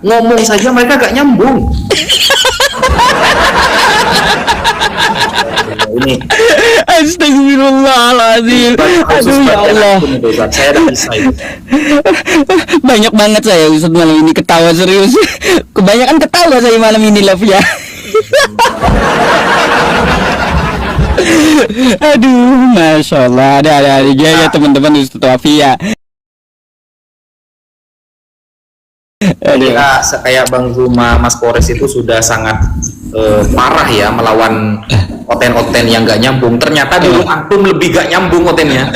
ngomong saja mereka gak nyambung. Ini Astagfirullahaladzim. Aduh ya Allah. Saya dah bisa itu. Banyak banget saya Ustaz malam ini ketawa serius. Kebanyakan ketawa saya malam ini Love ya. Aduh, masya Allah, ada aja ya teman-teman Ustaz Wafi ya. Kira kayak Bang Zuma, Mas Kores itu sudah sangat parah ya melawan oten-oten yang gak nyambung. Ternyata dulu antum lebih gak nyambung otennya.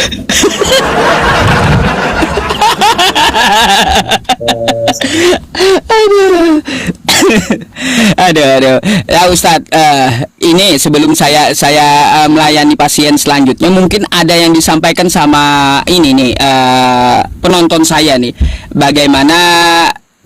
Aduh. Ya Ustadz, ini sebelum saya melayani pasien selanjutnya, mungkin ada yang disampaikan sama ini nih penonton saya nih, bagaimana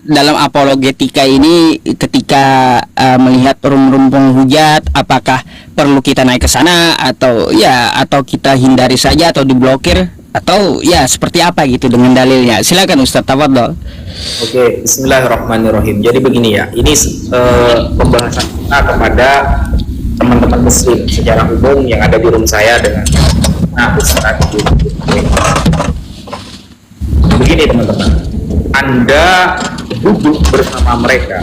dalam apologetika ini ketika melihat rum-rum penghujat, apakah perlu kita naik ke sana atau kita hindari saja atau diblokir atau ya seperti apa gitu dengan dalilnya. Silakan Ustaz, tafadhol. Oke, bismillahirrahmanirrahim. Jadi begini ya, ini pembahasan kita kepada teman-teman muslim secara umum yang ada di room saya dengan Ustaz. Begini teman-teman, Anda duduk bersama mereka,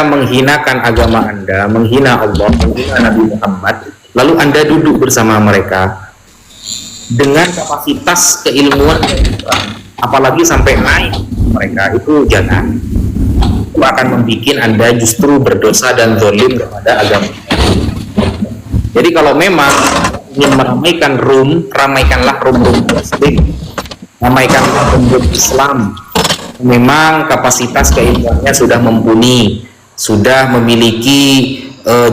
menghinakan agama Anda, menghina Allah, menghina Nabi Muhammad, lalu Anda duduk bersama mereka dengan kapasitas keilmuan apalagi sampai naik mereka, itu jangan. Itu akan membuat Anda justru berdosa dan zalim kepada agama. Jadi kalau memang ingin meramaikan room, ramaikanlah room muslim, ramaikanlah room Islam. Memang kapasitas keilmuannya sudah mumpuni, sudah memiliki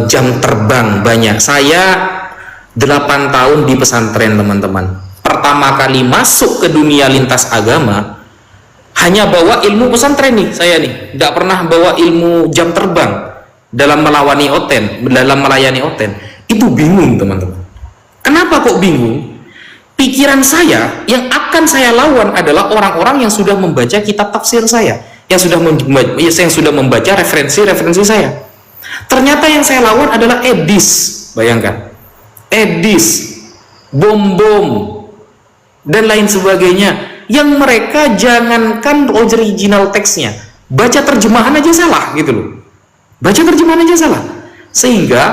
jam terbang banyak. Saya 8 tahun di pesantren teman-teman. Pertama kali masuk ke dunia lintas agama hanya bawa ilmu pesantren nih, saya nih tidak pernah bawa ilmu jam terbang dalam melayani oten. Itu bingung teman-teman. Kenapa kok bingung? Pikiran saya yang akan saya lawan adalah orang-orang yang sudah membaca kitab tafsir saya, yang sudah membaca referensi saya. Ternyata yang saya lawan adalah edis, bayangkan, edis, bom dan lain sebagainya, yang mereka jangankan original teksnya, baca terjemahan aja salah gitu loh, sehingga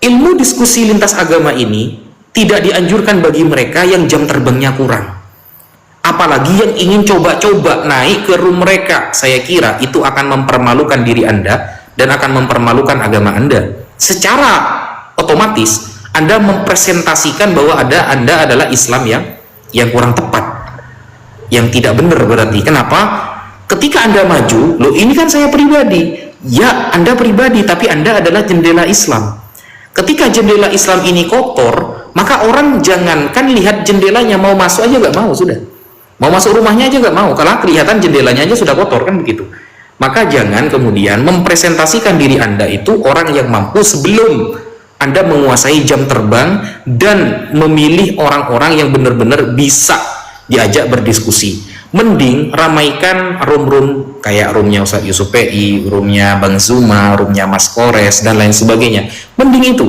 ilmu diskusi lintas agama ini tidak dianjurkan bagi mereka yang jam terbangnya kurang, apalagi yang ingin coba-coba naik ke room mereka. Saya kira itu akan mempermalukan diri Anda dan akan mempermalukan agama Anda. Secara otomatis Anda mempresentasikan bahwa Anda adalah Islam yang kurang tepat, yang tidak benar berarti. Kenapa? Ketika Anda maju, loh ini kan saya pribadi. Ya, Anda pribadi, tapi Anda adalah jendela Islam. Ketika jendela Islam ini kotor, maka orang jangankan lihat jendelanya, mau masuk aja nggak mau, sudah. Mau masuk rumahnya aja nggak mau, karena kelihatan jendelanya aja sudah kotor, kan begitu. Maka jangan kemudian mempresentasikan diri Anda itu orang yang mampu sebelum Anda menguasai jam terbang dan memilih orang-orang yang benar-benar bisa diajak berdiskusi. Mending ramaikan room-room kayak roomnya Ustaz Yusuf PI, roomnya Bang Zuma, roomnya Mas Kores dan lain sebagainya. Mending itu.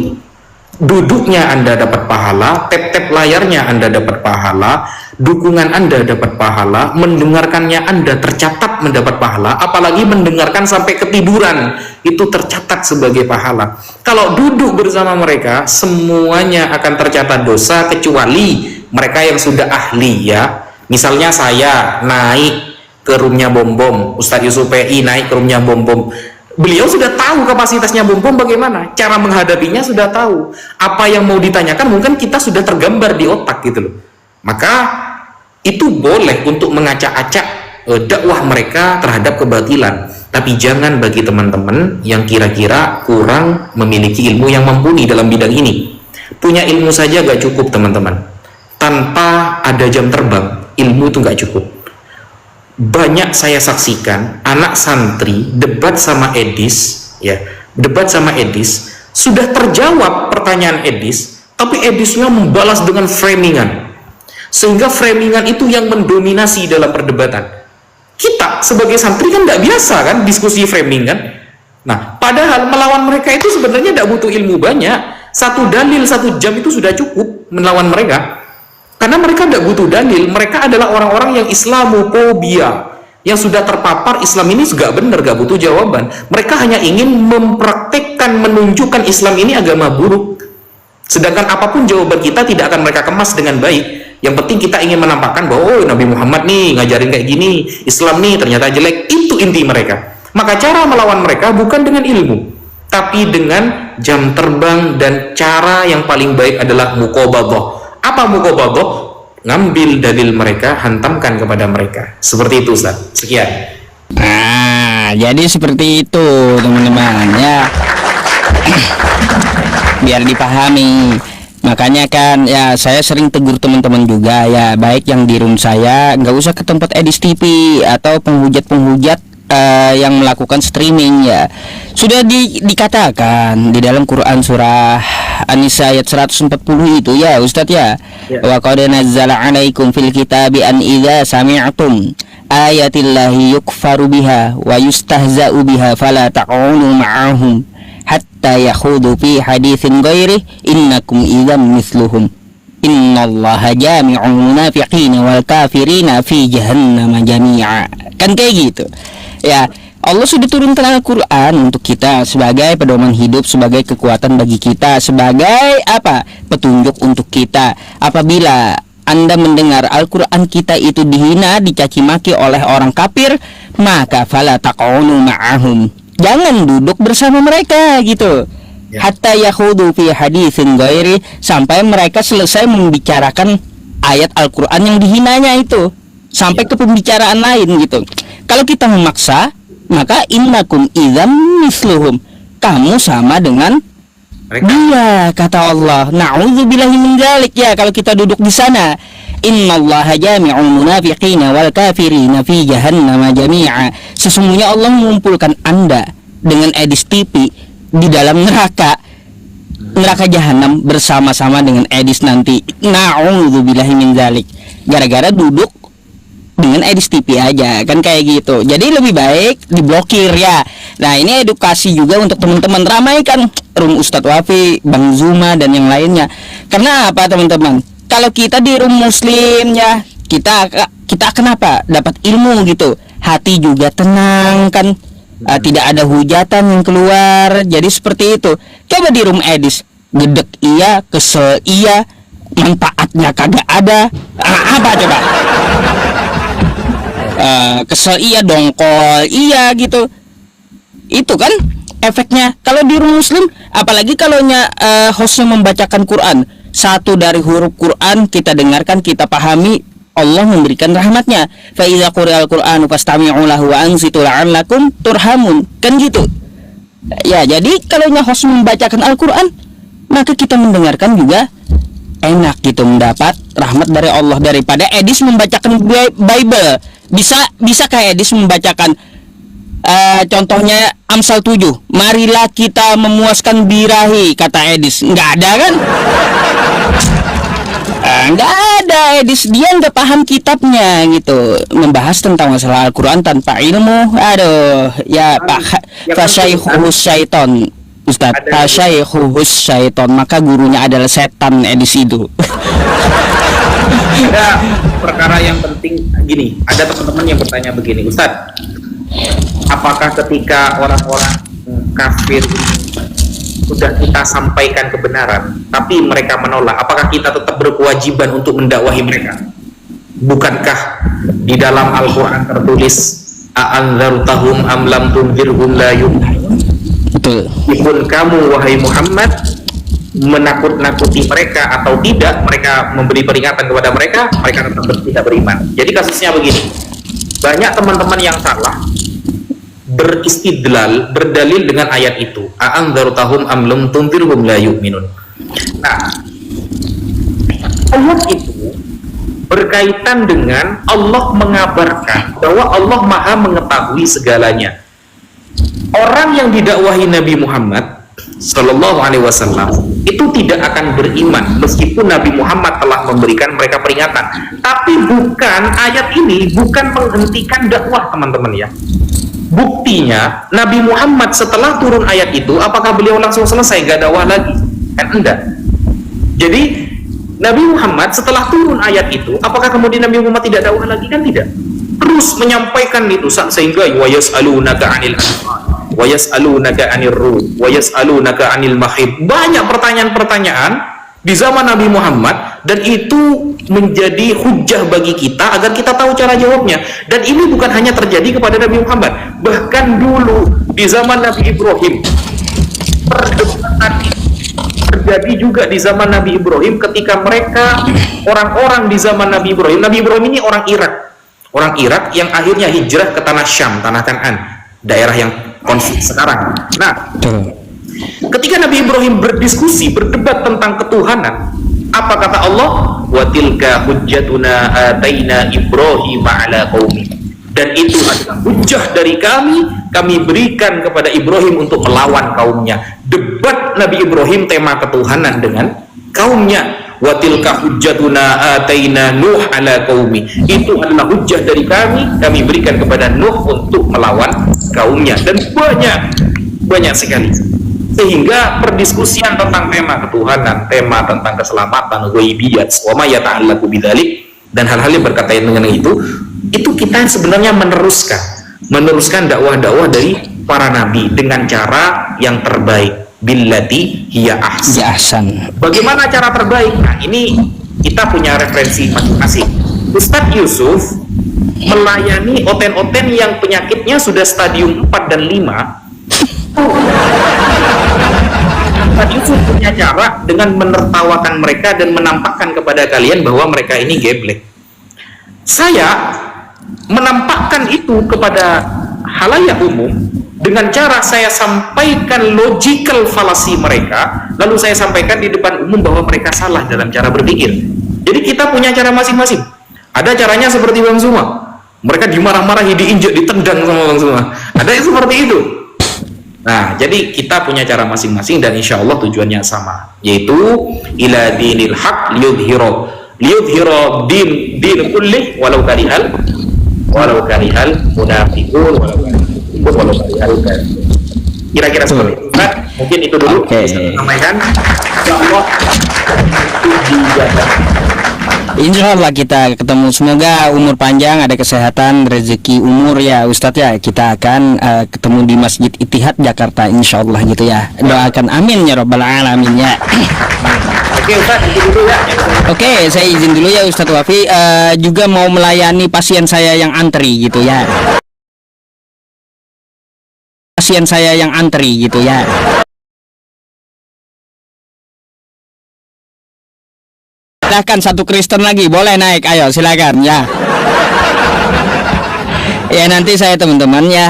Duduknya Anda dapat pahala, tap-tap layarnya Anda dapat pahala, dukungan Anda dapat pahala, mendengarkannya Anda tercatat mendapat pahala, apalagi mendengarkan sampai ketiduran itu tercatat sebagai pahala. Kalau duduk bersama mereka, semuanya akan tercatat dosa kecuali mereka yang sudah ahli ya. Misalnya saya naik ke roomnya Bom, Ustadz Yusuf PI naik ke roomnya Bom, beliau sudah tahu kapasitasnya Bom bagaimana, cara menghadapinya sudah tahu, apa yang mau ditanyakan mungkin kita sudah tergambar di otak gitu loh. Maka itu boleh untuk mengacak-acak dakwah mereka terhadap kebatilan, tapi jangan bagi teman-teman yang kira-kira kurang memiliki ilmu yang mumpuni dalam bidang ini. Punya ilmu saja gak cukup teman-teman, tanpa ada jam terbang ilmu itu gak cukup. Banyak saya saksikan anak santri debat sama Edis ya, sudah terjawab pertanyaan Edis, tapi Edisnya membalas dengan framingan, sehingga framingan itu yang mendominasi dalam perdebatan. Kita sebagai santri kan nggak biasa kan diskusi framing kan. Nah, padahal melawan mereka itu sebenarnya tidak butuh ilmu banyak. Satu dalil 1 jam itu sudah cukup melawan mereka. Karena mereka tidak butuh dalil. Mereka adalah orang-orang yang Islamofobia, yang sudah terpapar Islam ini juga benar, gak butuh jawaban. Mereka hanya ingin mempraktekkan, menunjukkan Islam ini agama buruk. Sedangkan apapun jawaban kita tidak akan mereka kemas dengan baik. Yang penting kita ingin menampakkan bahwa Nabi Muhammad nih ngajarin kayak gini, Islam nih ternyata jelek. Itu inti mereka. Maka cara melawan mereka bukan dengan ilmu, tapi dengan jam terbang, dan cara yang paling baik adalah muqabadah. Apa muqabadah? Ngambil dalil mereka, hantamkan kepada mereka. Seperti itu, Ustaz. Sekian. Nah, jadi seperti itu teman-teman ya. Biar dipahami. Makanya kan ya saya sering tegur teman-teman juga ya, baik yang di room saya, nggak usah ke tempat edis TV atau penghujat-penghujat yang melakukan streaming ya. Sudah dikatakan di dalam Quran surah An-Nisa ayat 140 itu ya Ustadz ya. Wa qad nazzala 'alaikum fil kitabi an idza sami'tum ayatillahi yukfaru biha wa yustahza'u biha fala taq'unu ma'ahum hatta yakhudu fi haditsin ghairi innakum idzam misluhum innallaha jami'ul munafiqina wal kafirina fi jahannam jami'a. Kan kayak gitu ya. Allah sudah turunkan Al-Quran untuk kita sebagai pedoman hidup, sebagai kekuatan bagi kita, sebagai apa? Petunjuk untuk kita. Apabila Anda mendengar Al-Quran kita itu dihina, dicaci maki oleh orang kafir, maka fala taq'unu ma'ahum, jangan duduk bersama mereka gitu. Hatta yakhudu fi haditsin ghairi, sampai mereka selesai membicarakan ayat Al-Quran yang dihinanya itu, sampai ke pembicaraan lain gitu. Kalau kita memaksa, maka innakum idzam misluhum, kamu sama dengan mereka. Dia kata Allah, na'udzubillahi min dzalik ya. Kalau kita duduk di sana, innallaha jami'ul munafiqina wal kafirina fi jahannam jami'a, sesungguhnya Allah mengumpulkan Anda dengan edis TV di dalam neraka jahanam bersama-sama dengan edis nanti. Na'udzubillahi min dzalik, gara-gara duduk dengan edis TV aja kan kayak gitu. Jadi lebih baik diblokir ya. Nah, ini edukasi juga untuk teman-teman, ramaikan room Ustadz Wafi, Bang Zuma dan yang lainnya. Karena apa teman-teman? Kalau kita di room muslim ya, kita kenapa dapat ilmu gitu, hati juga tenang kan, tidak ada hujatan yang keluar. Jadi seperti itu. Coba di room edis, gedek iya, kesel iya, manfaatnya kagak ada. Apa coba? Kesel iya, dongkol iya gitu. Itu kan efeknya. Kalau di room muslim, apalagi kalau hostnya membacakan Quran, satu dari huruf Quran kita dengarkan, kita pahami, Allah memberikan rahmatnya. Fa iza quri'al Qur'anu fastami'u lahu wa ansitu la'allakum turhamun. Kan gitu. Ya, jadi kalau host membacakan Al-Quran, maka kita mendengarkan juga enak gitu, mendapat rahmat dari Allah, daripada edis membacakan Bible. Bisa kayak edis membacakan contohnya Amsal 7, marilah kita memuaskan birahi, kata edis. Nggak ada kan? Nggak ada, edis dia nggak paham kitabnya gitu, membahas tentang masalah Al-Quran tanpa ilmu. Aduh ya Pak, fasyaikhus syaiton Ustaz, fasyaikhus syaiton, maka gurunya adalah setan edis itu. Ada perkara yang penting gini, ada teman-teman yang bertanya begini, Ustadz, apakah ketika orang-orang kafir sudah kita sampaikan kebenaran tapi mereka menolak, apakah kita tetap berkewajiban untuk mendakwahi mereka? Bukankah di dalam Al-Quran tertulis a'anzartahum am lam tunzirhum la yu'minun? Betul. Meskipun kamu wahai Muhammad menakut-nakuti mereka atau tidak, mereka memberi peringatan kepada mereka tetap tidak beriman. Jadi kasusnya begini, banyak teman-teman yang salah beristidlal, berdalil dengan ayat itu, a'anzartahum am lam tunzirhum la yu'minun. Nah, ayat itu berkaitan dengan Allah mengabarkan bahwa Allah Maha mengetahui segalanya. Orang yang didakwahi Nabi Muhammad Sallallahu Alaihi Wasallam itu tidak akan beriman meskipun Nabi Muhammad telah memberikan mereka peringatan. Tapi bukan, ayat ini bukan menghentikan dakwah, teman-teman ya. Buktinya Nabi Muhammad setelah turun ayat itu, apakah beliau langsung selesai gak dakwah lagi? Kan enggak. Jadi Nabi Muhammad setelah turun ayat itu, apakah kemudian Nabi Muhammad tidak dakwah lagi? Kan tidak. Terus menyampaikan itu sehingga wa yas'alunaka 'anil anfal wa yas'alunaka 'anil ruh wa yas'alunaka 'anil mahid. Banyak pertanyaan-pertanyaan di zaman Nabi Muhammad, dan itu menjadi hujah bagi kita agar kita tahu cara jawabnya. Dan ini bukan hanya terjadi kepada Nabi Muhammad, bahkan dulu di zaman Nabi Ibrahim perdebatan itu terjadi juga di zaman Nabi Ibrahim ketika mereka, orang-orang di zaman Nabi Ibrahim ini orang Irak yang akhirnya hijrah ke tanah Syam, tanah Kan'an, daerah yang konflik sekarang. Nah, ketika Nabi Ibrahim berdiskusi, berdebat tentang ketuhanan, apa kata Allah? Wa tilka hujjatuna ataina Ibrahim ala qaumi. Dan itu adalah hujjah dari kami berikan kepada Ibrahim untuk melawan kaumnya. Debat Nabi Ibrahim tema ketuhanan dengan kaumnya. Wa tilka hujjatuna ataina Nuh ala qaumi. Itu adalah hujjah dari kami berikan kepada Nuh untuk melawan kaumnya. Dan banyak sekali. Sehingga perdiskusian tentang tema ketuhanan, tema tentang keselamatan, ghaibiyat, wa ma yata'allaqu bidzalik, dan hal-hal yang berkaitan dengan itu kita sebenarnya meneruskan dakwah-dakwah dari para nabi dengan cara yang terbaik, billati hiya ahsan. Bagaimana cara terbaik? Nah, ini kita punya referensi masing-masing. Ustadz Yusuf melayani oten-oten yang penyakitnya sudah stadium 4 dan 5. Ustadz Yusuf punya cara dengan menertawakan mereka dan menampakkan kepada kalian bahwa mereka ini geblek. Saya menampakkan itu kepada halayak umum dengan cara saya sampaikan logical falasi mereka, lalu saya sampaikan di depan umum bahwa mereka salah dalam cara berpikir. Jadi kita punya cara masing-masing. Ada caranya seperti Bang Zuma, mereka dimarah-marahi, diinjak, ditendang sama Bang Zuma. Ada yang seperti itu. Nah, jadi kita punya cara masing-masing dan insya Allah tujuannya sama, yaitu ila dinil haq liyudhiro din kullih walau karihal munafiqun walau karihal kafirun. Kira-kira seperti itu. Nah, mungkin itu dulu bisa sampaikan. Insyaallah Insya Allah kita ketemu. Semoga umur panjang, ada kesehatan, rezeki umur ya Ustadz ya. Kita akan ketemu di Masjid Ittihad Jakarta insya Allah gitu ya. Doakan amin ya Rabbal Alamin ya. Oke Ustadz, izin dulu ya. Oke, saya izin dulu ya Ustadz Wafi. Juga mau melayani pasien saya yang antri gitu ya. Pasien saya yang antri gitu ya. Silahkan satu Kristen lagi, boleh naik, ayo silakan ya. Ya nanti saya teman-teman ya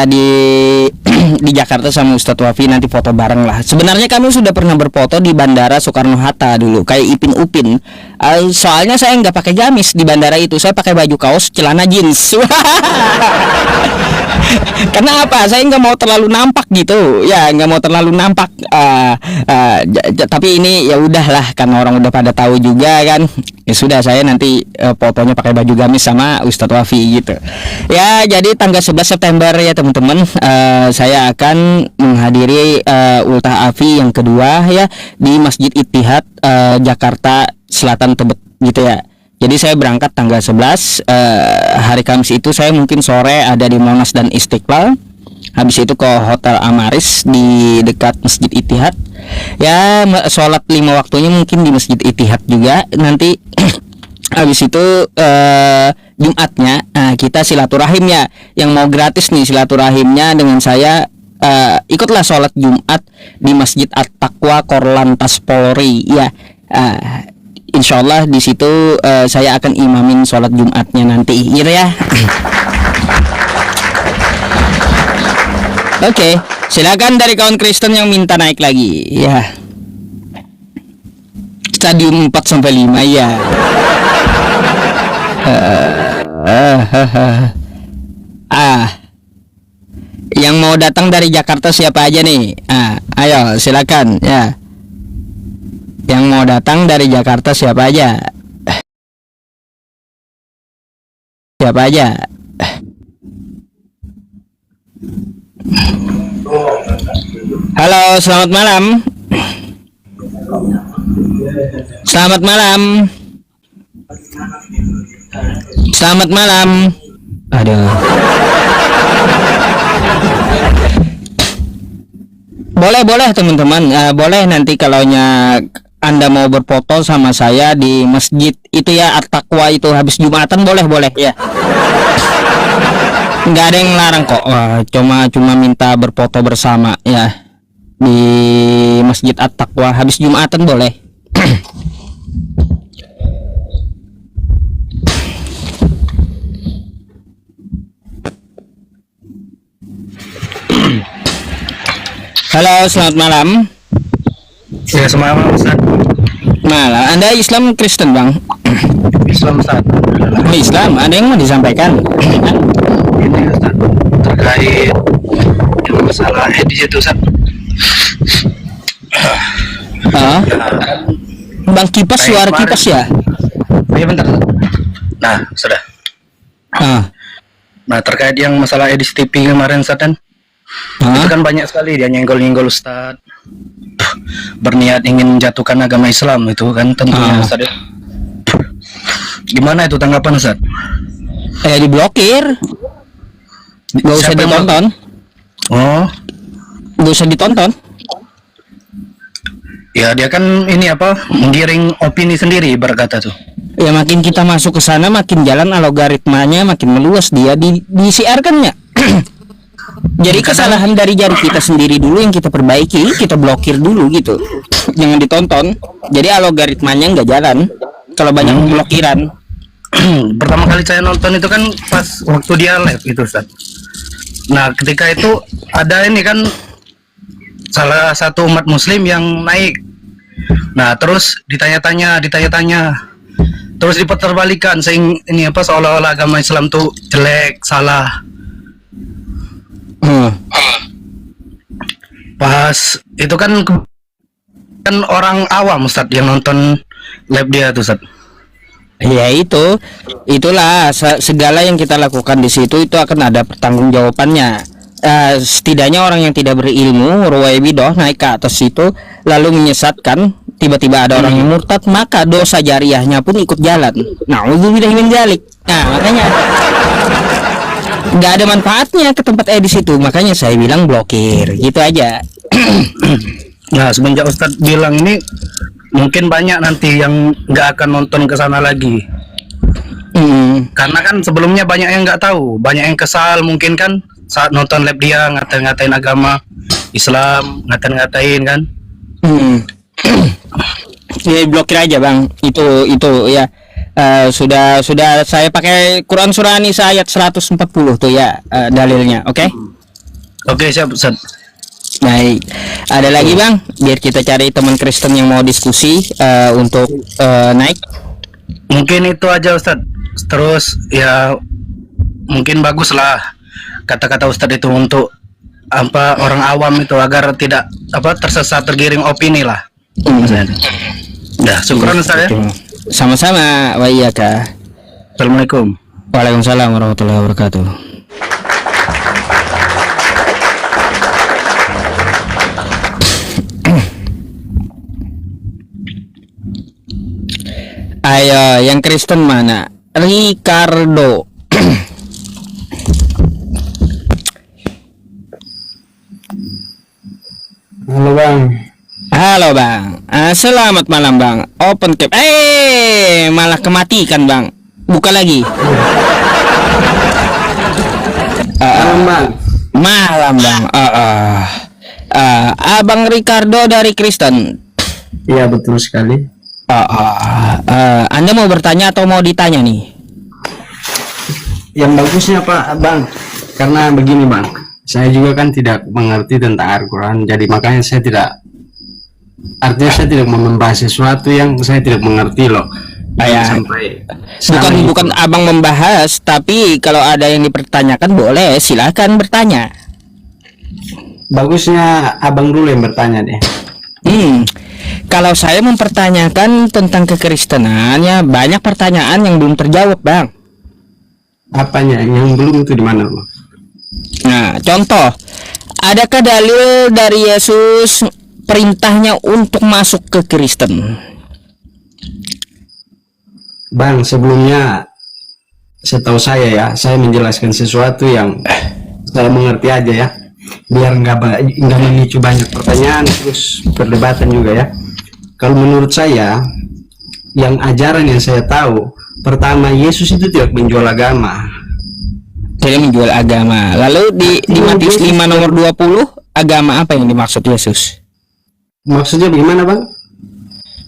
di Jakarta sama Ustadz Wafi nanti foto bareng lah. Sebenarnya kami sudah pernah berfoto di Bandara Soekarno Hatta dulu, kayak Ipin Upin. Soalnya saya nggak pakai gamis di bandara itu, saya pakai baju kaos, celana jeans. Karena apa? Saya nggak mau terlalu nampak gitu, ya nggak mau terlalu nampak. Tapi ini ya udahlah, karena orang udah pada tahu juga kan. Ya sudah, saya nanti fotonya pakai baju gamis sama Ustadz Wafi gitu. Ya jadi tanggal 11 September ya teman-teman, saya akan menghadiri Ultah Afi yang kedua ya di Masjid Ittihad Jakarta Selatan Tebet gitu ya. Jadi saya berangkat tanggal 11 hari Kamis itu, saya mungkin sore ada di Monas dan Istiqlal. Habis itu ke Hotel Amaris di dekat Masjid Ittihad. Ya sholat 5 waktunya mungkin di Masjid Ittihad juga. Nanti habis itu Jumatnya kita silaturahim ya. Yang mau gratis nih silaturahimnya dengan saya, ikutlah sholat Jumat di Masjid At-Taqwa Korlantas Polri ya. Insya Allah di situ saya akan imamin sholat Jumatnya nanti gitu ya. Oke, silakan dari kawan Kristen yang minta naik lagi ya. Stadium 4 sampai 5 ya. Yang mau datang dari Jakarta siapa aja nih? Ayo silakan ya. Yang mau datang dari Jakarta siapa aja? Siapa aja? Halo, selamat malam. Selamat malam. Selamat malam. Aduh. Boleh teman-teman. Boleh nanti kalau Anda mau berfoto sama saya di masjid itu ya, At-Taqwa itu habis Jumatan, boleh ya. Nggak ada yang larang kok. Cuma minta berfoto bersama ya di Masjid At-Taqwa habis Jumatan, boleh. Halo, selamat malam. Ya, selamat malam Ustaz. Malah, Anda Islam Kristen, Bang? Islam Ustaz. Oh, Islam, ada yang mau disampaikan? Ini Ustaz terkait yang masalah di situ Ustaz. Bang Kipas, suara Kipas ya? Iya bentar. Nah, sudah. Nah, terkait yang masalah edisi TV kemarin Ustaz kan. Itu kan banyak sekali dia nyenggol-nyenggol Ustaz. Berniat ingin menjatuhkan agama Islam itu kan tentunya Ustaz ya. Gimana itu tanggapan Ustaz? Diblokir. Gak usah ditonton. Gak usah ditonton. Ya dia kan ini apa, menggiring opini sendiri berkata tuh. Ya makin kita masuk ke sana makin jalan algoritmanya makin meluas, dia disiarkannya. Jadi kesalahan dari jari kita sendiri dulu yang kita perbaiki, kita blokir dulu gitu. Jangan ditonton. Jadi algoritmanya nggak jalan kalau banyak blokiran. Pertama kali saya nonton itu kan pas waktu dia live itu Ustaz. Nah ketika itu ada ini kan salah satu umat muslim yang naik. Nah terus ditanya-tanya, terus diputerbalikan ini apa, seolah-olah agama Islam tuh jelek, salah. Pas itu kan orang awam Ustaz yang nonton live dia tuh Ustaz. Ya itulah segala yang kita lakukan di situ itu akan ada pertanggungjawabannya. Setidaknya orang yang tidak berilmu ruwaibidoh naik ke atas itu lalu menyesatkan, tiba-tiba ada orang yang murtad, maka dosa jariahnya pun ikut jalan. Na'udzubillah min dzalik. Nah makanya nggak ada manfaatnya ke tempat edis itu, makanya saya bilang blokir gitu aja. Nah semenjak Ustadz bilang ini mungkin banyak nanti yang nggak akan nonton ke sana lagi. Karena kan sebelumnya banyak yang nggak tahu, banyak yang kesal mungkin kan saat nonton live dia ngatain agama Islam, ngatain kan. Ya blokir aja Bang, itu ya. Sudah saya pakai Quran surah An-Nisa ayat 140 tuh ya, dalilnya. Oke, siap Ustaz. Baik, ada lagi Bang, biar kita cari teman Kristen yang mau diskusi untuk naik. Mungkin itu aja Ustaz. Terus ya mungkin baguslah kata-kata Ustaz itu untuk apa, orang awam itu agar tidak apa tersesat, tergiring opini lah. Dah, syukuran Ustaz ya. Sama-sama, wa iyyaka. Assalamualaikum. Waalaikumsalam warahmatullahi wabarakatuh. Ayo, yang Kristen mana? Ricardo. Halo Bang. Halo Bang, selamat malam Bang. Open cap, malah kematikan Bang. Buka lagi. Malam Bang. Malam Bang. Abang Ricardo dari Kristen. Iya betul sekali. Anda mau bertanya atau mau ditanya nih? Yang bagusnya Pak Bang, karena begini Bang, saya juga kan tidak mengerti tentang Al-Quran, jadi makanya saya tidak. Artinya saya tidak mau membahas sesuatu yang saya tidak mengerti loh. Bukan abang membahas, tapi kalau ada yang dipertanyakan boleh, silakan bertanya. Bagusnya abang dulu yang bertanya deh. Kalau saya mempertanyakan tentang kekristenannya, banyak pertanyaan yang belum terjawab, Bang. Apanya yang belum itu di mana bang? Nah, contoh, adakah dalil dari Yesus perintahnya untuk masuk ke Kristen? Bang, sebelumnya setahu saya ya, saya menjelaskan sesuatu yang saya mengerti aja ya, biar nggak memicu banyak pertanyaan terus perdebatan juga ya. Kalau menurut saya, yang ajaran yang saya tahu, pertama Yesus itu tidak menjual agama. Tidak menjual agama. Lalu di Matius 5 nomor 20, agama apa yang dimaksud Yesus? Maksudnya bagaimana bang?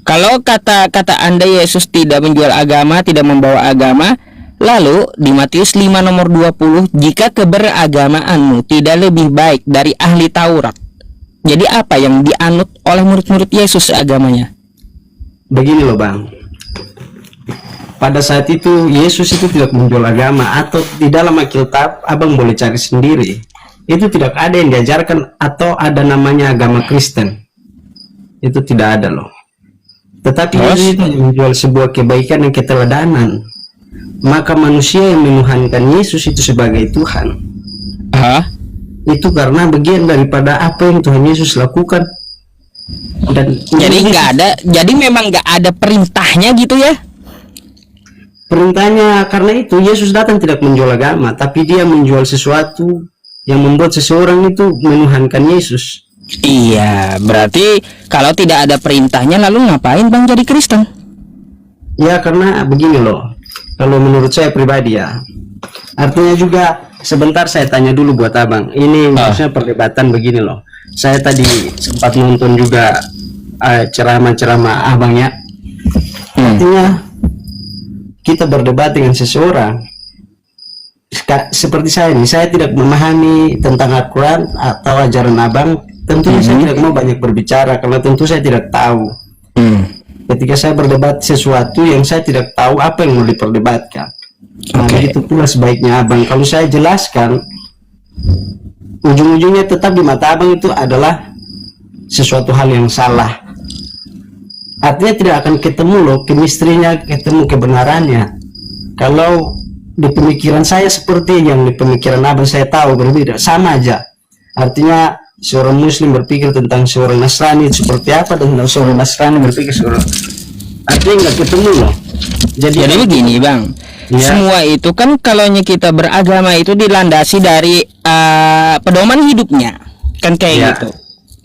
Kalau kata Anda Yesus tidak menjual agama, tidak membawa agama, lalu di Matius 5 nomor 20, jika keberagamaanmu tidak lebih baik dari ahli Taurat, jadi apa yang dianut oleh murid-murid Yesus agamanya? Begini loh bang, pada saat itu Yesus itu tidak menjual agama, atau di dalam Alkitab abang boleh cari sendiri, itu tidak ada yang diajarkan atau ada namanya agama Kristen, itu tidak ada loh. Tetapi Yesus itu menjual sebuah kebaikan dan keteladanan. Maka manusia yang menuhankan Yesus itu sebagai Tuhan, itu karena bagian daripada apa yang Tuhan Yesus lakukan. Dan jadi nggak ada, jadi memang nggak ada perintahnya gitu ya? Perintahnya karena itu Yesus datang tidak menjual agama, tapi dia menjual sesuatu yang membuat seseorang itu menuhankan Yesus. Iya, berarti kalau tidak ada perintahnya, lalu ngapain bang jadi Kristen? Ya karena begini loh, kalau menurut saya pribadi ya, artinya juga sebentar saya tanya dulu buat abang, ini maksudnya perdebatan begini loh. Saya tadi sempat nonton juga ceramah-ceramah abang ya. Artinya kita berdebat dengan seseorang seperti saya ini, saya tidak memahami tentang Al-Quran atau ajaran abang, tentunya saya tidak mau banyak berbicara karena tentu saya tidak tahu. Ketika saya berdebat sesuatu yang saya tidak tahu apa yang mau diperdebatkan. Nah, begitu pula sebaiknya abang, kalau saya jelaskan, ujung-ujungnya tetap di mata abang itu adalah sesuatu hal yang salah. Artinya tidak akan ketemu loh kemistrinya, ketemu kebenarannya. Kalau di pemikiran saya seperti yang di pemikiran abang saya tahu berbeda, sama aja. Artinya seorang muslim berpikir tentang seorang Nasrani seperti apa, dan seorang Nasrani berpikir seorang, artinya nggak ketemu loh. Jadi begini bang, semua itu kan kalau kita beragama itu dilandasi dari pedoman hidupnya, kan kayak gitu,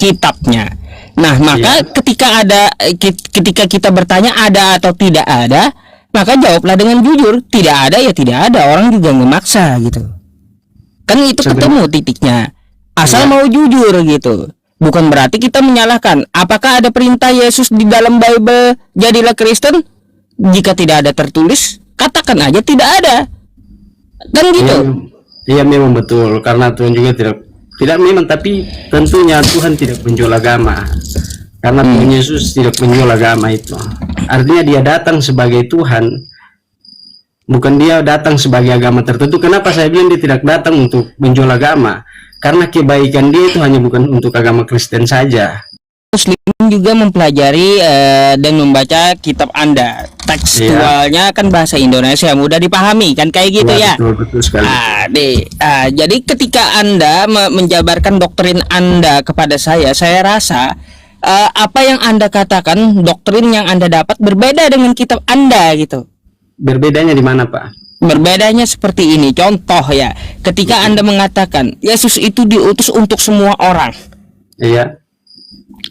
kitabnya. Nah maka ketika kita bertanya ada atau tidak ada, maka jawablah dengan jujur, tidak ada ya tidak ada, orang juga ngemaksa gitu, kan itu ketemu titiknya. Asal mau jujur gitu. Bukan berarti kita menyalahkan. Apakah ada perintah Yesus di dalam Bible jadilah Kristen? Jika tidak ada tertulis, katakan aja tidak ada. Dan gitu. Iya memang betul, karena Tuhan juga tidak memang, tapi tentunya Tuhan tidak menjual agama. Karena Tuhan Yesus tidak menjual agama itu. Artinya dia datang sebagai Tuhan, bukan dia datang sebagai agama tertentu. Kenapa saya bilang dia tidak datang untuk menjual agama? Karena kebaikan dia itu hanya bukan untuk agama Kristen saja. Muslim juga mempelajari dan membaca kitab Anda. Tekstualnya kan bahasa Indonesia, mudah dipahami kan kayak gitu ya. Betul sekali. Jadi ketika Anda menjabarkan doktrin Anda kepada saya rasa apa yang Anda katakan, doktrin yang Anda dapat berbeda dengan kitab Anda gitu. Berbedanya di mana, Pak? Berbedanya seperti ini, contoh ya, ketika Anda mengatakan Yesus itu diutus untuk semua orang, iya,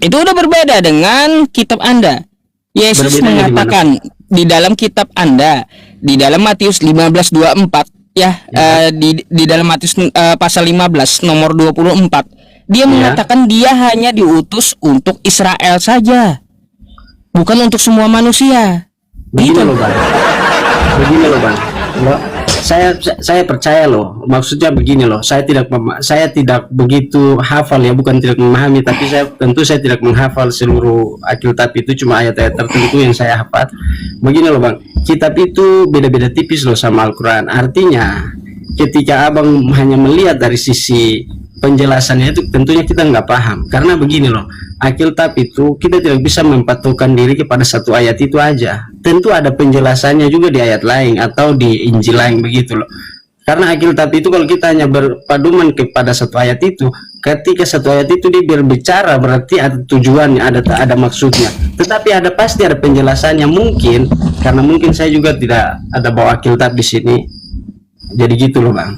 itu udah berbeda dengan kitab Anda. Yesus mengatakan di dalam kitab Anda, di dalam Matius 15:24 ya, di dalam Matius pasal 15 nomor 24, dia mengatakan dia hanya diutus untuk Israel saja, bukan untuk semua manusia. Begini loh bang, begini loh bang. Loh, saya percaya loh, maksudnya begini loh, saya tidak begitu hafal ya, bukan tidak memahami, tapi tentu saya tidak menghafal seluruh Alkitab, itu cuma ayat-ayat tertentu yang saya hafal. Begini loh bang, kitab itu beda-beda tipis loh sama Al-Quran. Artinya ketika abang hanya melihat dari sisi penjelasannya itu tentunya kita nggak paham, karena begini loh, Alkitab itu kita tidak bisa mempatukan diri kepada satu ayat itu aja. Tentu ada penjelasannya juga di ayat lain atau di Injil lain begitu loh. Karena Alkitab itu kalau kita hanya berpaduman kepada satu ayat itu, ketika satu ayat itu dia berbicara berarti ada tujuannya, ada maksudnya. Tetapi pasti ada penjelasannya, mungkin karena mungkin saya juga tidak ada bawa Alkitab di sini. Jadi gitu loh, Bang.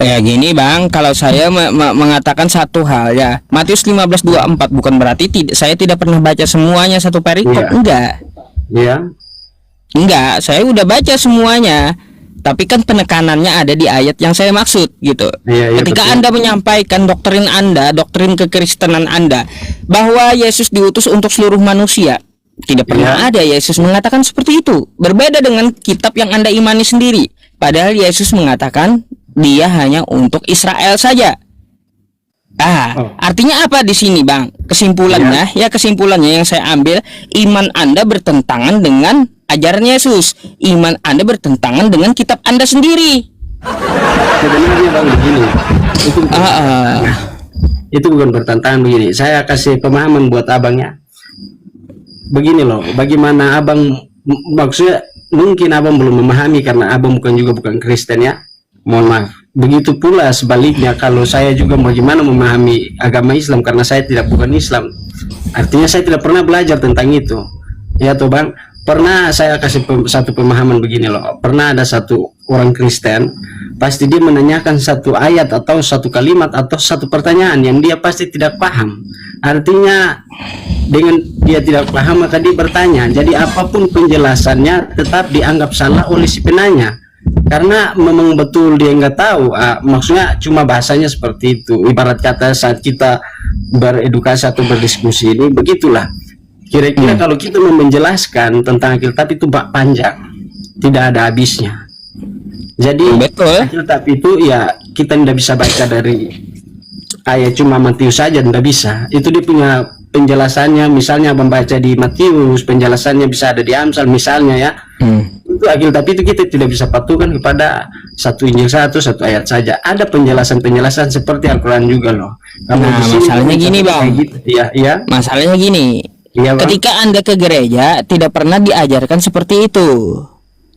Ya gini Bang, kalau saya mengatakan satu hal ya, Matius 15:24 bukan berarti saya tidak pernah baca semuanya satu perikop, enggak. Iya. Enggak, saya udah baca semuanya. Tapi kan penekanannya ada di ayat yang saya maksud gitu. Ketika betul. Anda menyampaikan doktrin Anda, doktrin kekristenan Anda, bahwa Yesus diutus untuk seluruh manusia, tidak pernah ada Yesus mengatakan seperti itu. Berbeda dengan kitab yang Anda imani sendiri. Padahal Yesus mengatakan dia hanya untuk Israel saja. Artinya apa di sini, Bang? Kesimpulannya, kesimpulannya yang saya ambil, iman Anda bertentangan dengan ajaran Yesus. Iman Anda bertentangan dengan kitab Anda sendiri. Sebenarnya Bang begini. Itu bukan bertentangan begini. Saya kasih pemahaman buat abangnya. Begini loh, bagaimana abang maksudnya mungkin abang belum memahami karena abang bukan Kristen ya. Mohon maaf. Begitu pula sebaliknya kalau saya juga bagaimana memahami agama Islam karena saya bukan Islam. Artinya saya tidak pernah belajar tentang itu. Ya toh Bang, pernah saya kasih satu pemahaman begini loh. Pernah ada satu orang Kristen, pasti dia menanyakan satu ayat atau satu kalimat atau satu pertanyaan yang dia pasti tidak paham. Artinya dengan dia tidak paham maka dia bertanya. Jadi apapun penjelasannya tetap dianggap salah oleh si penanya. Karena memang betul dia nggak tahu, maksudnya cuma bahasanya seperti itu. Ibarat kata saat kita beredukasi atau berdiskusi ini begitulah. Kira-kira kalau kita mau menjelaskan tentang Alkitab itu panjang, tidak ada habisnya. Jadi Alkitab itu ya kita tidak bisa baca dari ayat cuma Matius saja, tidak bisa. Itu dia punya penjelasannya, misalnya membaca di Matius, penjelasannya bisa ada di Amsal misalnya ya. Itu Alkitab itu kita tidak bisa patukan kepada satu Injil satu ayat saja. Ada penjelasan seperti Al-Quran juga loh. Masalahnya gini Bang. Gitu. Iya. Masalahnya gini. Iya, Bang. Ketika Anda ke gereja tidak pernah diajarkan seperti itu.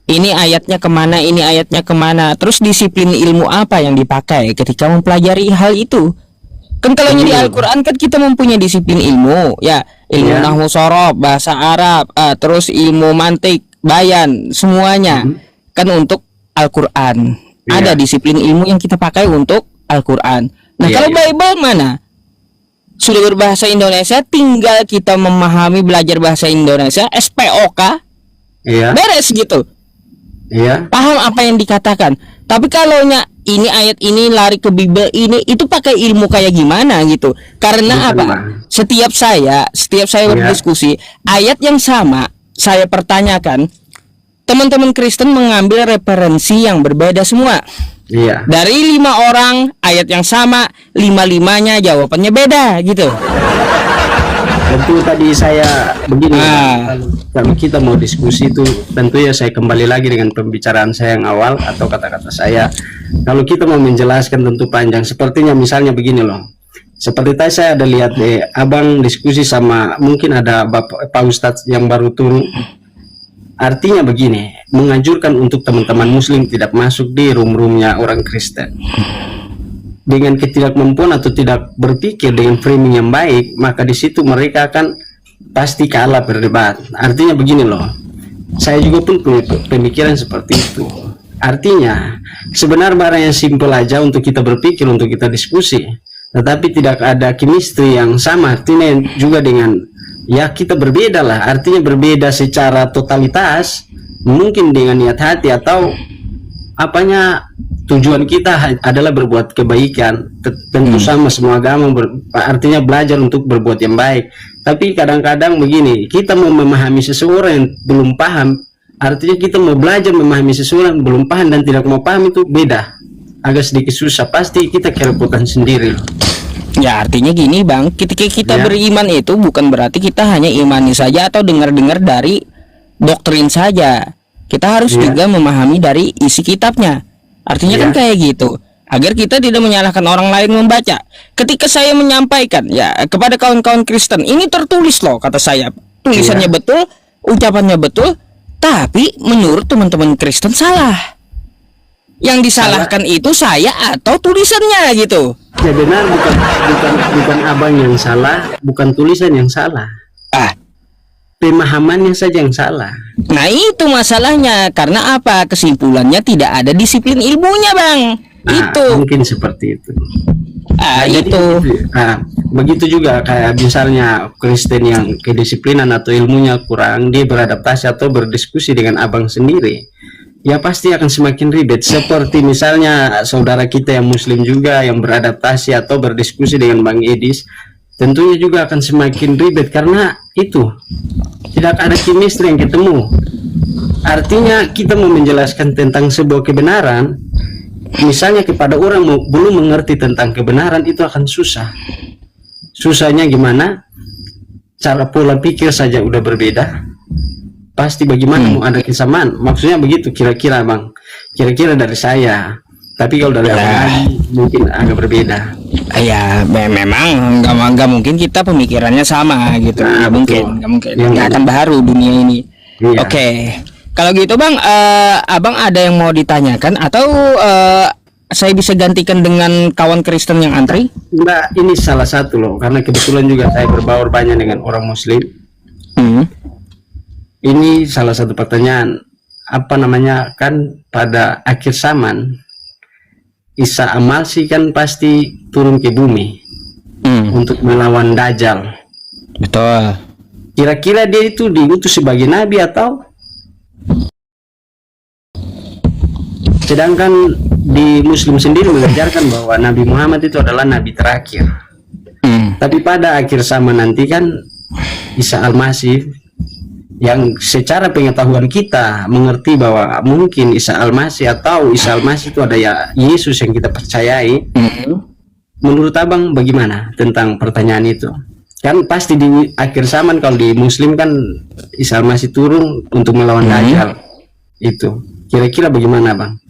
Ini ayatnya kemana, ini ayatnya kemana. Terus disiplin ilmu apa yang dipakai ketika mempelajari hal itu? Kan kalau di Al-Quran kan kita mempunyai disiplin ilmu, ya ilmu nahwu sorof, bahasa Arab, terus ilmu mantik, bayan, semuanya kan untuk Al-Quran. Ada disiplin ilmu yang kita pakai untuk Al-Quran. Nah kalau Bible mana? Sudah berbahasa Indonesia, tinggal kita memahami belajar bahasa Indonesia, SPOK, beres gitu. Paham apa yang dikatakan. Tapi kalau ini ayat ini lari ke Bible ini, itu pakai ilmu kayak gimana gitu. Karena apa? Setiap saya berdiskusi, ayat yang sama saya pertanyakan, teman-teman Kristen mengambil referensi yang berbeda semua. Dari 5 orang ayat yang sama, 5-5-nya jawabannya beda gitu. Tentu tadi saya begini, kalau kita mau diskusi itu tentu ya saya kembali lagi dengan pembicaraan saya yang awal atau kata-kata saya. Kalau kita mau menjelaskan tentu panjang. Sepertinya misalnya begini loh. Seperti tadi saya ada lihat abang diskusi sama mungkin ada Pak Ustadz yang baru turun. Artinya begini, menganjurkan untuk teman-teman Muslim tidak masuk di room-roomnya orang Kristen. Dengan ketidakmampuan atau tidak berpikir dengan framing yang baik, maka di situ mereka akan pasti kalah berdebat. Artinya begini loh, saya juga pun punya pemikiran seperti itu. Artinya sebenarnya barang yang simpel aja untuk kita berpikir, untuk kita diskusi, tetapi tidak ada chemistry yang sama. Artinya juga dengan kita berbeda lah. Artinya berbeda secara totalitas, mungkin dengan niat hati atau tujuan kita adalah berbuat kebaikan. Tentu sama semua agama artinya belajar untuk berbuat yang baik. Tapi kadang-kadang begini, kita mau memahami seseorang yang belum paham, artinya kita mau belajar memahami seseorang yang belum paham dan tidak mau paham, itu beda. Agak sedikit susah, pasti kita kerepotan sendiri loh. Ya artinya gini Bang, ketika kita beriman itu bukan berarti kita hanya imani saja atau dengar-dengar dari doktrin saja. Kita harus juga memahami dari isi kitabnya. Artinya kan kayak gitu. agar kita tidak menyalahkan orang lain membaca. Ketika saya menyampaikan ya kepada kawan-kawan Kristen, ini tertulis loh kata saya, tulisannya betul, ucapannya betul, tapi menurut teman-teman Kristen salah. Yang disalahkan itu saya atau tulisannya gitu. Ya benar, bukan abang yang salah, bukan tulisan yang salah. Pemahamannya saja yang salah. Nah itu masalahnya. Karena apa? Kesimpulannya tidak ada disiplin ilmunya, Bang. Itu mungkin seperti itu. Jadi, itu begitu juga kayak misalnya Kristen yang kedisiplinan atau ilmunya kurang, dia beradaptasi atau berdiskusi dengan abang sendiri, ya pasti akan semakin ribet. Seperti misalnya saudara kita yang muslim juga yang beradaptasi atau berdiskusi dengan Bang Edis, tentunya juga akan semakin ribet karena itu tidak ada chemistry yang ketemu. Artinya kita mau menjelaskan tentang sebuah kebenaran, misalnya kepada orang belum mengerti tentang kebenaran, itu akan susah. Susahnya gimana? Cara pola pikir saja udah berbeda. Pasti bagaimana mau ada kesamaan? Maksudnya begitu kira-kira, Bang. Kira-kira dari saya. Tapi kalau dari abang lagi mungkin agak berbeda. Ya memang nggak mungkin kita pemikirannya sama gitu. Nggak mungkin. Nggak akan baru dunia ini. Iya. Oke. Kalau gitu Bang, abang ada yang mau ditanyakan atau saya bisa gantikan dengan kawan Kristen yang antri? Enggak, ini salah satu loh, karena kebetulan juga saya berbaur banyak dengan orang Muslim. Ini salah satu pertanyaan, apa namanya, kan pada akhir zaman Isa Al-Masih kan pasti turun ke bumi untuk melawan Dajjal. Betul. Kira-kira dia itu diutus sebagai nabi atau? Sedangkan di Muslim sendiri mengajarkan bahwa Nabi Muhammad itu adalah nabi terakhir. Tapi pada akhir zaman nanti kan Isa Al-Masih, yang secara pengetahuan kita mengerti bahwa mungkin Isa Al-Masih atau Isa Al-Masih itu ada ya Yesus yang kita percayai. Menurut abang bagaimana tentang pertanyaan itu? Kan pasti di akhir zaman kalau di Muslim kan Isa Al-Masih turun untuk melawan Dajjal. Itu kira-kira bagaimana, Bang?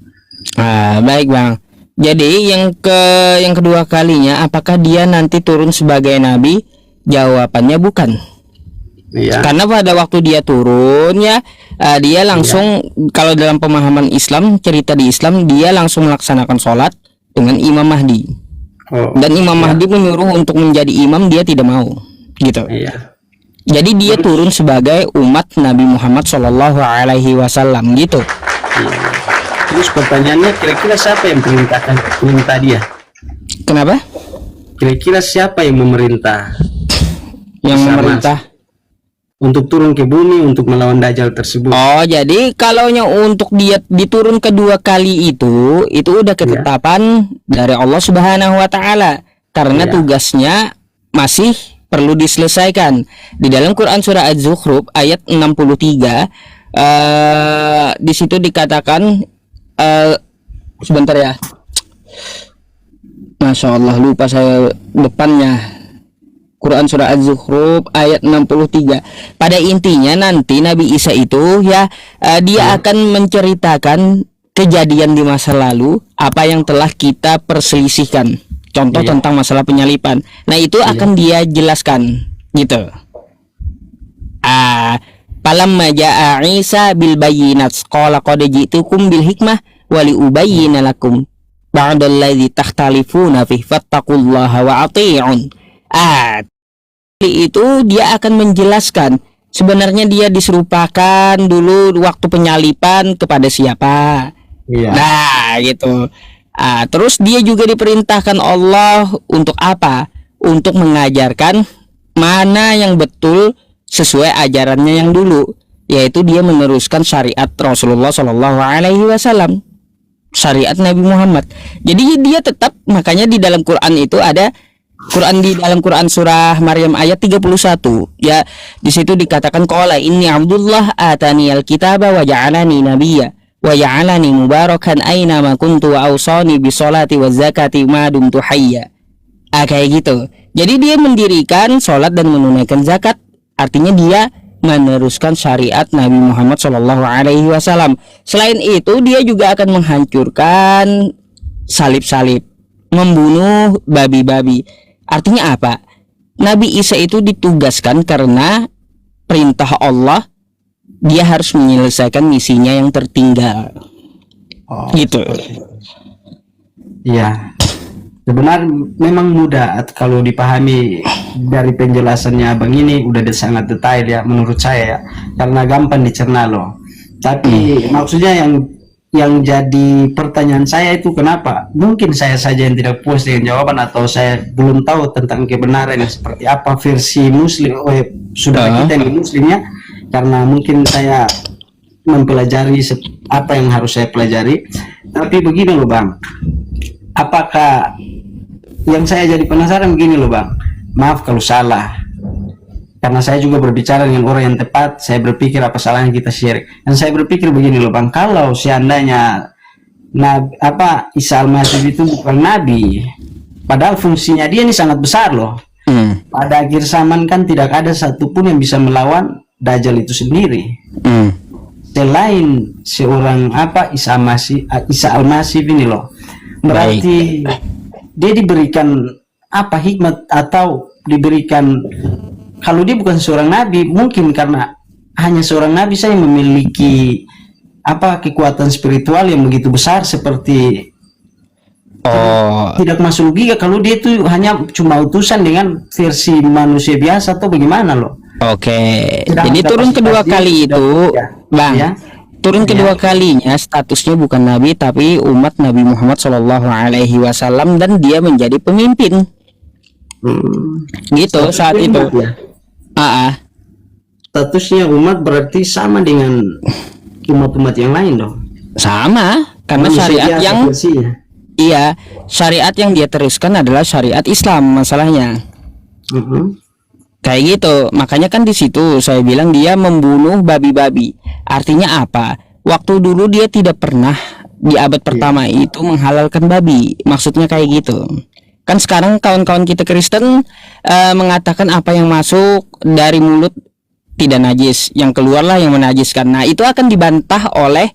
Baik Bang. Jadi yang kedua kalinya, apakah dia nanti turun sebagai nabi? Jawabannya bukan. Iya. Karena pada waktu dia turun ya, dia langsung kalau dalam pemahaman Islam, cerita di Islam, dia langsung melaksanakan sholat dengan Imam Mahdi. Dan Imam Mahdi menyuruh untuk menjadi imam, dia tidak mau, gitu. Iya. Jadi dia turun sebagai umat Nabi Muhammad Shallallahu Alaihi Wasallam, gitu. Iya. Terus pertanyaannya, kira-kira siapa yang perintah dia? Kenapa? Kira-kira siapa yang memerintah? Yang memerintah untuk turun ke bumi untuk melawan Dajjal tersebut. Oh, jadi kalaunya untuk dia diturun kedua kali itu udah ketetapan dari Allah Subhanahu wa taala, karena tugasnya masih perlu diselesaikan. Di dalam Quran surah Az-Zukhruf ayat 63 di situ dikatakan sebentar ya. Masya Allah, lupa saya depannya. Quran surah Az-Zukhruf ayat 63. Pada intinya nanti Nabi Isa itu ya dia akan menceritakan kejadian di masa lalu, apa yang telah kita perselisihkan. Contoh tentang masalah penyalipan. Nah, itu akan dia jelaskan gitu. Falamma jaa Isa bil bayyinat qala qad ji'tukum bil hikmah wa li ubayyana lakum ba'dallazi takhtalifuna fihi fattaqullaha wa ati'un. Itu dia akan menjelaskan sebenarnya dia diserupakan dulu waktu penyalipan kepada siapa. Nah gitu. Terus dia juga diperintahkan Allah untuk apa? Untuk mengajarkan mana yang betul sesuai ajarannya yang dulu, yaitu dia meneruskan syariat Rasulullah Shallallahu Alaihi Wasallam, syariat Nabi Muhammad. Jadi dia tetap, makanya di dalam Quran itu ada di dalam Quran surah Maryam ayat 31 ya, di situ dikatakan qala inni Abdullah ataniyal kitaba wa ja'alani nabiyya wa ja'alani mubarakan aina ma kuntu wa awsani bis salati waz zakati ma dumtu hayya. Kayak gitu. Jadi dia mendirikan salat dan menunaikan zakat, artinya dia meneruskan syariat Nabi Muhammad Shallallahu Alaihi Wasallam. Selain itu dia juga akan menghancurkan salib-salib, membunuh babi-babi. Artinya apa? Nabi Isa itu ditugaskan karena perintah Allah, dia harus menyelesaikan misinya yang tertinggal. Gitu. Iya. Sebenarnya memang mudah kalau dipahami dari penjelasannya Abang ini udah sangat detail ya menurut saya ya. Karena gampang dicerna loh. Tapi maksudnya yang jadi pertanyaan saya itu kenapa? Mungkin saya saja yang tidak puas dengan jawaban atau saya belum tahu tentang kebenaran yang seperti apa versi Muslim saudara kita yang Muslimnya, karena mungkin saya mempelajari apa yang harus saya pelajari. Tapi begini loh Bang, apakah yang saya jadi penasaran begini loh Bang, maaf kalau salah, karena saya juga berbicara dengan orang yang tepat, saya berpikir apa salahnya kita share. Dan saya berpikir begini loh Bang, kalau seandainya Isa Al-Masih itu bukan nabi, padahal fungsinya dia ini sangat besar loh. Pada akhir zaman kan tidak ada satupun yang bisa melawan Dajjal itu sendiri. Selain seorang Isa Al-Masih ini loh. Berarti dia diberikan hikmat atau diberikan, kalau dia bukan seorang nabi, mungkin karena hanya seorang nabi saya memiliki kekuatan spiritual yang begitu besar seperti tidak masuk logika kalau dia itu hanya cuma utusan dengan versi manusia biasa atau bagaimana loh. Jadi turun kedua kali itu, Bang. Ya. Turun kedua kalinya statusnya bukan nabi tapi umat Nabi Muhammad Shallallahu Alaihi Wasallam dan dia menjadi pemimpin. Gitu saat itu. Ya? Statusnya umat berarti sama dengan umat-umat yang lain dong. Sama, karena syariat yang syariat yang dia teruskan adalah syariat Islam masalahnya. Kayak gitu, makanya kan di situ saya bilang dia membunuh babi-babi. Artinya apa? Waktu dulu dia tidak pernah di abad pertama itu menghalalkan babi. Maksudnya kayak gitu. Kan sekarang kawan-kawan kita Kristen mengatakan apa yang masuk dari mulut tidak najis, yang keluarlah yang menajiskan. Nah, itu akan dibantah oleh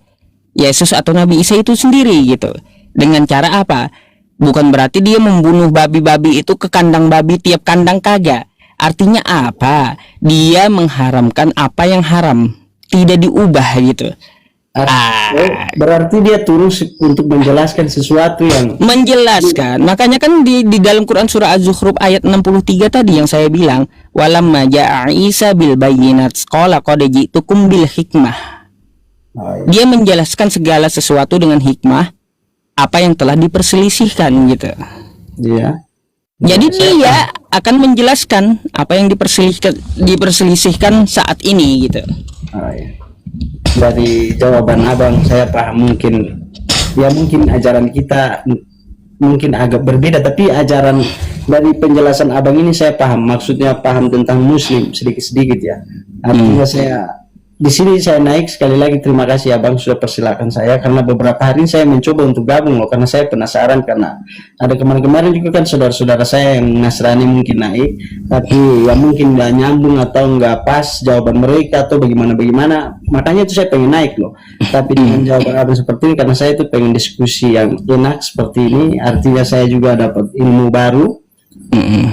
Yesus atau Nabi Isa itu sendiri gitu. Dengan cara apa? Bukan berarti dia membunuh babi-babi itu ke kandang babi tiap kandang, kagak. Artinya apa? Dia mengharamkan apa yang haram, tidak diubah gitu. Berarti dia turun untuk menjelaskan sesuatu yang menjelaskan. Makanya kan di dalam Quran surah Az-Zukhruf ayat 63 tadi yang saya bilang, walamma ja'a Isa bil bayyinat qala qad ji'tukum bil hikmah. Dia menjelaskan segala sesuatu dengan hikmah, apa yang telah diperselisihkan gitu. Iya. Jadi dia akan menjelaskan apa yang diperselisihkan saat ini gitu. Dari jawaban Abang saya paham, mungkin ajaran kita mungkin agak berbeda, tapi ajaran dari penjelasan Abang ini saya paham, maksudnya paham tentang Muslim sedikit-sedikit ya. Artinya saya di sini saya naik sekali lagi, terima kasih Abang sudah persilakan saya, karena beberapa hari saya mencoba untuk gabung loh, karena saya penasaran, karena ada kemarin-kemarin juga kan saudara-saudara saya yang Nasrani mungkin naik, tapi ya mungkin nggak nyambung atau nggak pas jawaban mereka atau bagaimana, makanya itu saya pengen naik loh. Tapi dengan jawaban Abang seperti ini, karena saya itu pengen diskusi yang enak seperti ini, artinya saya juga dapat ilmu baru.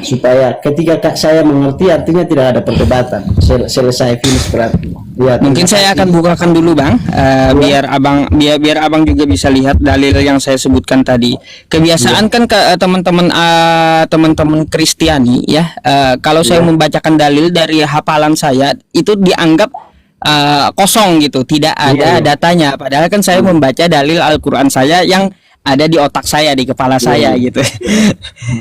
Supaya ketika saya mengerti, artinya tidak ada perdebatan, selesai finish berarti ya. Mungkin saya akan bukakan dulu Bang, biar abang juga bisa lihat dalil yang saya sebutkan tadi. Kebiasaan kan ke teman-teman Kristiani ya, kalau saya membacakan dalil dari hafalan saya itu dianggap kosong gitu, tidak ada datanya, padahal kan saya membaca dalil Al-Quran saya yang ada di otak saya, di kepala saya gitu.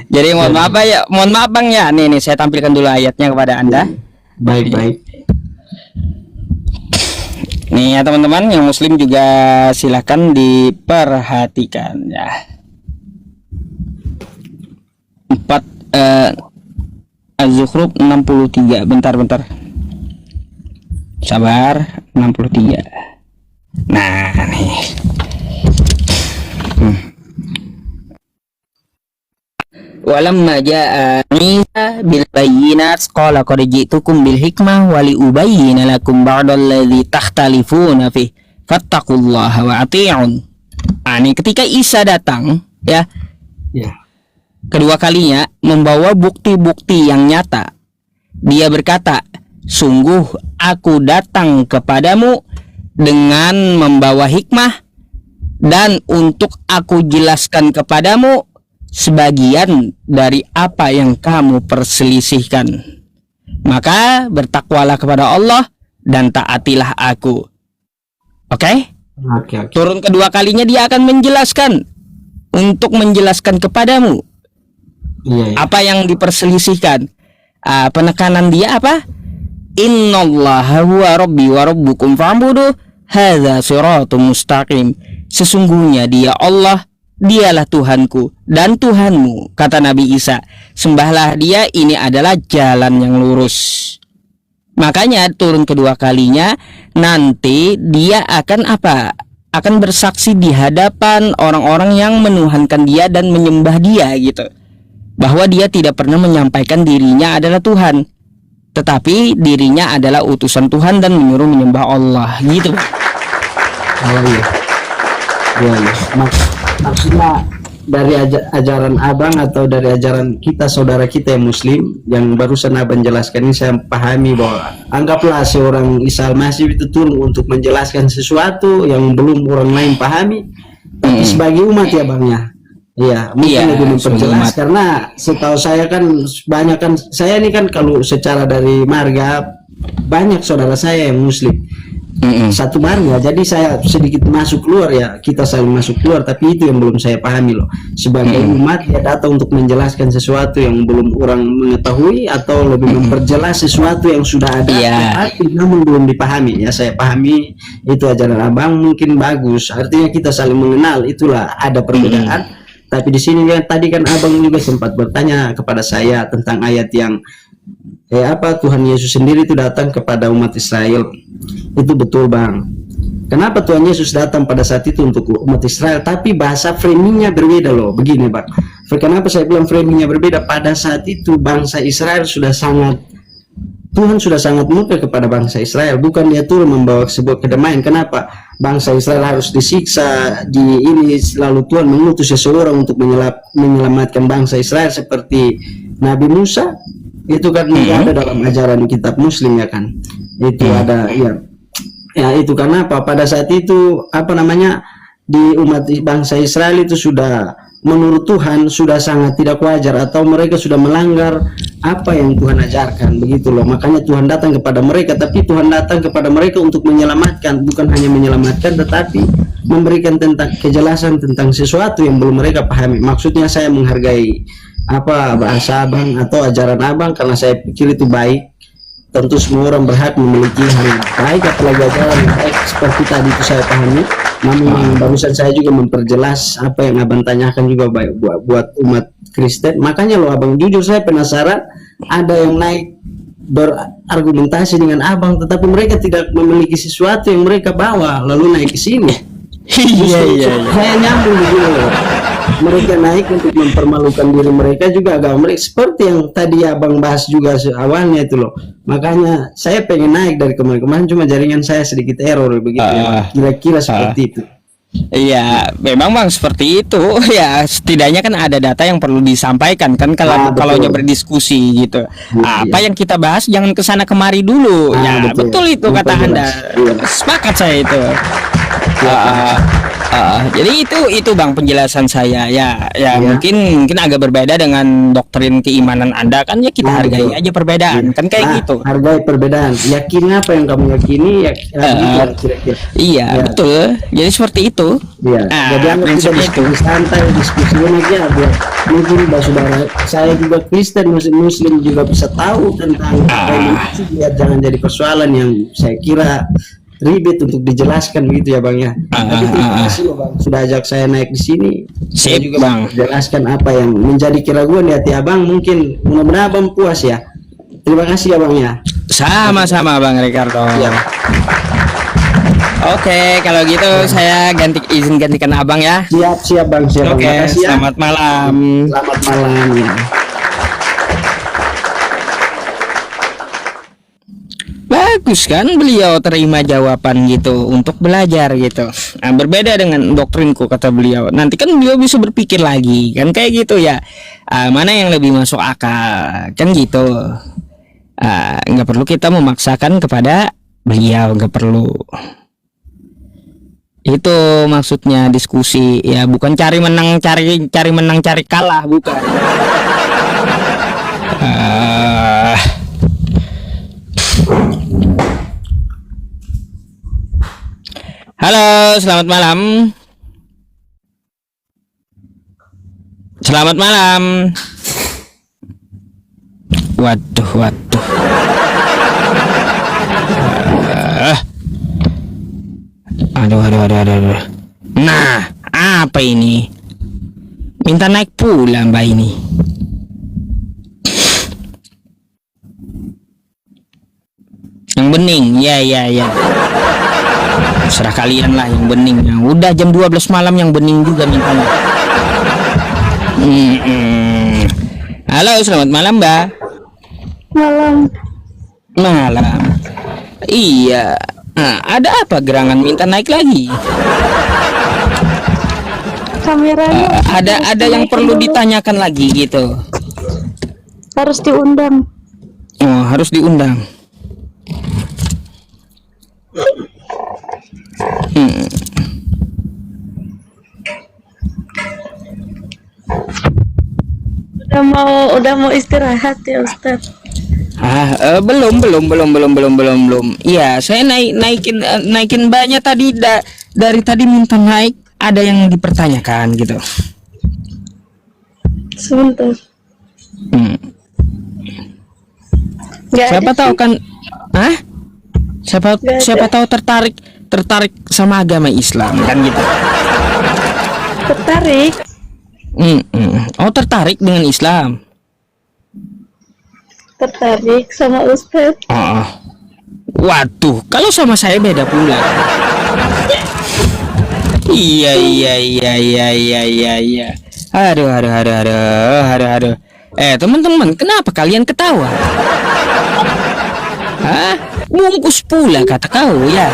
Jadi mohon maaf Bang ya. Nih saya tampilkan dulu ayatnya kepada Anda. Baik. Nih ya teman-teman yang Muslim juga silahkan diperhatikan ya. 4 Az-Zukhruf 63. Bentar. Sabar, 63. Nah, nih. Walamma ja'a Isa bil bayyinat qala qad ji'tukum bil hikmah wa li ubayyina lakum ba'dal ladzi takhtalifuna fi fattaqullaha wa ati'un. Ini ketika Isa datang ya. Ya. Kedua kalinya membawa bukti-bukti yang nyata. Dia berkata, sungguh aku datang kepadamu dengan membawa hikmah, dan untuk aku jelaskan kepadamu sebagian dari apa yang kamu perselisihkan. Maka bertakwalah kepada Allah dan taatilah aku. Oke? Oke. Turun kedua kalinya dia akan menjelaskan, untuk menjelaskan kepadamu Iya. apa yang diperselisihkan. Penekanan dia apa? Innallaha huwa rabbi wa rabbukum fa'buduh hadza siratum mustaqim. Sesungguhnya dia Allah, dialah Tuhanku dan Tuhanmu, kata Nabi Isa. Sembahlah dia, ini adalah jalan yang lurus. Makanya turun kedua kalinya nanti dia akan apa? Akan bersaksi di hadapan orang-orang yang menuhankan dia dan menyembah dia gitu. Bahwa dia tidak pernah menyampaikan dirinya adalah Tuhan, tetapi dirinya adalah utusan Tuhan dan menyuruh menyembah Allah gitu. Oh iya. Iya. Maksudnya dari ajaran abang atau dari ajaran kita saudara kita yang muslim yang barusan abang jelaskan ini, saya pahami bahwa anggaplah seorang Isa Al-Masih itu turun untuk menjelaskan sesuatu yang belum orang lain pahami, tapi sebagai umat ya bang ya. Iya, mungkin Iya, lebih memperjelas umat. karena setahu saya kan banyak kan saya ini kan kalau secara dari marga banyak saudara saya yang muslim. Satu marga, jadi saya sedikit masuk keluar ya, kita saling masuk keluar, tapi itu yang belum saya pahami loh. Sebagai umat dia datang untuk menjelaskan sesuatu yang belum orang mengetahui atau lebih memperjelas sesuatu yang sudah ada Iya. tapi namun belum dipahami. Ya saya pahami itu ajaran abang mungkin bagus, artinya kita saling mengenal, itulah ada perbedaan. Tapi di sini kan tadi kan abang juga sempat bertanya kepada saya tentang ayat yang Tuhan Yesus sendiri itu datang kepada umat Israel. Itu betul bang. Kenapa Tuhan Yesus datang pada saat itu untuk umat Israel, tapi bahasa framingnya berbeda loh. Begini bang, kenapa saya bilang framingnya berbeda? Pada saat itu bangsa Israel Tuhan sudah sangat murka kepada bangsa Israel, bukan dia turun membawa sebuah kedamaian. Kenapa bangsa Israel harus disiksa lalu Tuhan mengutus seseorang untuk menyelamatkan bangsa Israel seperti Nabi Musa? Itu kan ada dalam ajaran kitab muslim ya kan, itu ada ya itu karena apa, pada saat itu di umat bangsa Israel itu sudah menurut Tuhan sudah sangat tidak wajar atau mereka sudah melanggar apa yang Tuhan ajarkan begitu loh. Makanya Tuhan datang kepada mereka, tapi Tuhan datang kepada mereka untuk menyelamatkan, bukan hanya menyelamatkan tetapi memberikan tentang kejelasan tentang sesuatu yang belum mereka pahami. Maksudnya saya menghargai bahasa abang atau ajaran abang karena saya pikir itu baik. Tentu semua orang berhak memiliki hal yang baik, apalagi ajaran yang baik seperti tadi itu saya pahami. Namun barusan saya juga memperjelas apa yang abang tanyakan juga baik buat umat Kristen. Makanya loh abang, jujur saya penasaran, ada yang naik berargumentasi dengan abang tetapi mereka tidak memiliki sesuatu yang mereka bawa lalu naik ke sini. Iya. Saya nyambung begini loh. Mereka naik untuk mempermalukan diri mereka juga agama mereka, seperti yang tadi abang bahas juga awalnya itu loh. Makanya saya pengen naik dari kemarin-kemarin, cuma jaringan saya sedikit error begitu ya. Kira-kira seperti itu. Iya, memang bang seperti itu. Ya, setidaknya kan ada data yang perlu disampaikan kan kalau berdiskusi gitu. Apa yang kita bahas jangan kesana kemari dulu. Ya, betul itu kata Anda. Sepakat saya itu. Jadi itu bang penjelasan saya ya. Mungkin agak berbeda dengan doktrin keimanan Anda kan, ya kita hargai aja perbedaan kan kayak gitu. Hargai perbedaan, yakini apa yang kamu yakini kira-kira. Iya betul, jadi seperti itu. Jadi prinsip kita itu santai diskusi aja biar mungkin saudara saya juga Kristen muslim juga bisa tahu tentang biar jangan jadi persoalan yang saya kira ribet untuk dijelaskan begitu ya bang ya. Tapi terima kasih loh bang sudah ajak saya naik di sini. Saya juga bang jelaskan apa yang menjadi keraguan di hati abang, mungkin mudah-mudahan abang puas ya. Terima kasih ya bang ya. Sama-sama bang Ricardo. Oke, kalau gitu saya izin gantikan abang ya. Siap bang, siap. Oke, Makasih ya. selamat malam. Selamat malam ya. Bagus kan beliau terima jawaban gitu untuk belajar gitu. berbeda dengan doktrinku, kata beliau. Nanti kan beliau bisa berpikir lagi, kan kayak gitu ya. Mana yang lebih masuk akal, kan gitu. Nggak perlu kita memaksakan kepada beliau, nggak perlu. Itu maksudnya diskusi ya, bukan cari menang cari kalah, bukan. Halo, selamat malam. Selamat malam. Waduh. Aduh. Nah, apa ini? Minta naik pula Mbak ini. Yang bening, ya. Serah kalian lah yang bening. Udah jam 12 malam yang bening juga mintanya. Halo, selamat malam Mbak. Malam. Iya. Nah, ada apa gerangan minta naik lagi? Kameranya Ada yang perlu ditanyakan lagi gitu. harus diundang. Oh, harus diundang. Udah mau istirahat ya Ustaz. Belum. Iya, saya naikin banyak tadi dari tadi minta naik, ada yang dipertanyakan gitu. Sebentar. Nggak Siapa ada tahu sih. kan? Siapa ada. tahu tertarik sama agama Islam kan gitu. Tertarik. Oh, tertarik dengan Islam. Tertarik sama Ustaz. Oh. Waduh, kalau sama saya beda pula. Iya. Aduh. Teman-teman, kenapa kalian ketawa? Bungkus pula kata kau ya.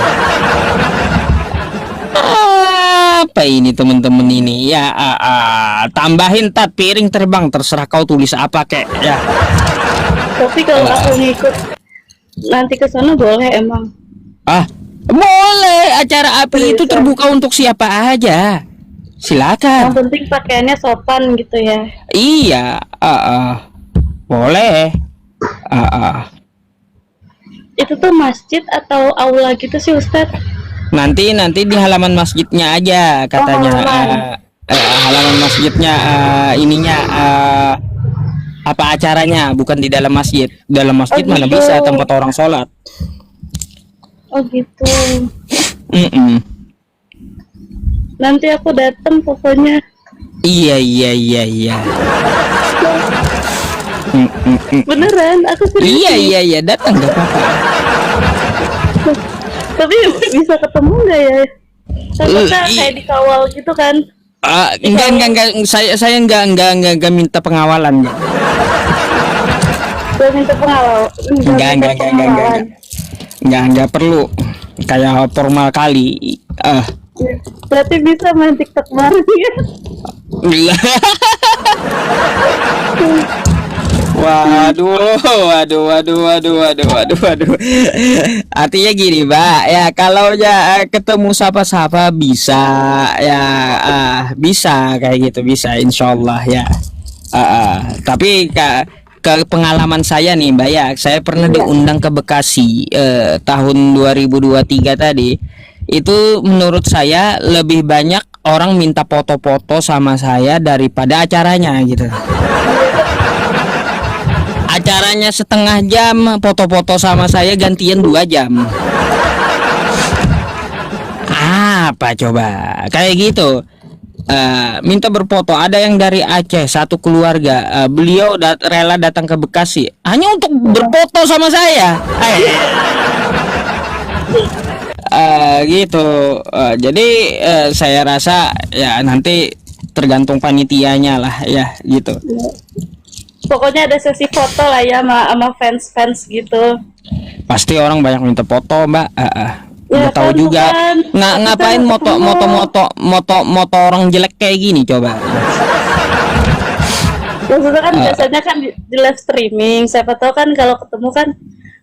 Apa ini teman-teman ini ya? Tambahin tat piring terbang, terserah kau tulis apa kek ya. Tapi kalau aku ngikut nanti ke sana boleh emang. Boleh, acara api itu Bisa. terbuka untuk siapa aja. Silakan. Yang penting pakaiannya sopan gitu ya. Iya, boleh. Itu tuh masjid atau aula gitu sih Ustaz? Nanti di halaman masjidnya aja katanya. halaman. Halaman masjidnya ininya apa acaranya, bukan di dalam masjid. Dalam masjid mana gitu. bisa tempat orang sholat. Oh gitu. Mm-mm. Nanti aku datang pokoknya. Iya. Beneran, aku serius. Iya, datang gak apa-apa. Tapi bisa ketemu nggak ya? Kan kayak dikawal gitu kan? Enggak. Saya enggak minta pengawalan. Gue minta pengawal. Enggak perlu. Kayak formal kali. Berarti bisa main TikTok bareng ya? Waduh. Artinya gini, Mbak, ya kalau ya ketemu sapa-sapa bisa ya, bisa kayak gitu, bisa insyaallah ya. Tapi ke pengalaman saya nih, Mbak, ya, saya pernah diundang ke Bekasi tahun 2023 tadi. Itu menurut saya lebih banyak orang minta foto-foto sama saya daripada acaranya gitu. Acaranya setengah jam, foto-foto sama saya gantian 2 jam. Apa coba? Kayak gitu. Minta berfoto, ada yang dari Aceh, satu keluarga. Beliau rela datang ke Bekasi hanya untuk berfoto sama saya. Gitu. Jadi saya rasa ya nanti tergantung panitianya lah ya gitu. Pokoknya ada sesi foto lah ya sama fans-fans gitu. Pasti orang banyak minta foto, Mbak. Ya Udah tahu kan, juga. bukan. Ngapain Kita moto orang jelek kayak gini coba. maksudnya kan biasanya kan di live streaming. Siapa tahu kan kalau ketemu kan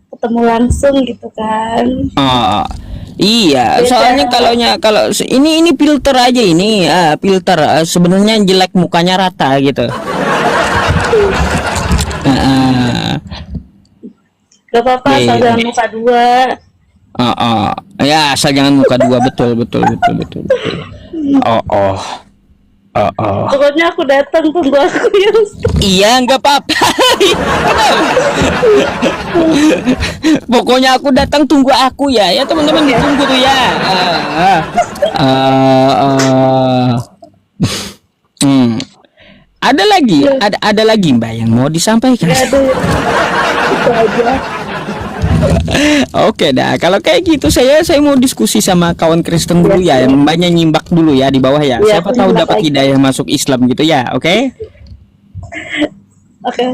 ketemu langsung gitu kan. Oh, iya, Beda. soalnya kalau ini filter aja ini, filter sebenarnya jelek mukanya rata gitu. Gak apa-apa, Iya. asal jangan muka dua. Ya asal jangan muka dua, betul. Oh. Pokoknya aku datang tunggu aku yang Iya, nggak apa-apa. Pokoknya aku datang tunggu aku ya, ya teman-teman ditunggu tuh ya. Ada lagi, ada lagi Mbak yang mau disampaikan. gak ada. Itu aja. Oke dah, kalau kayak gitu saya mau diskusi sama kawan Kristen dulu ya, yang Mbaknya nyimbak dulu ya di bawah ya. Iya, Siapa aku tahu nyimbak dapat aja. hidayah masuk Islam gitu ya, oke? Oke.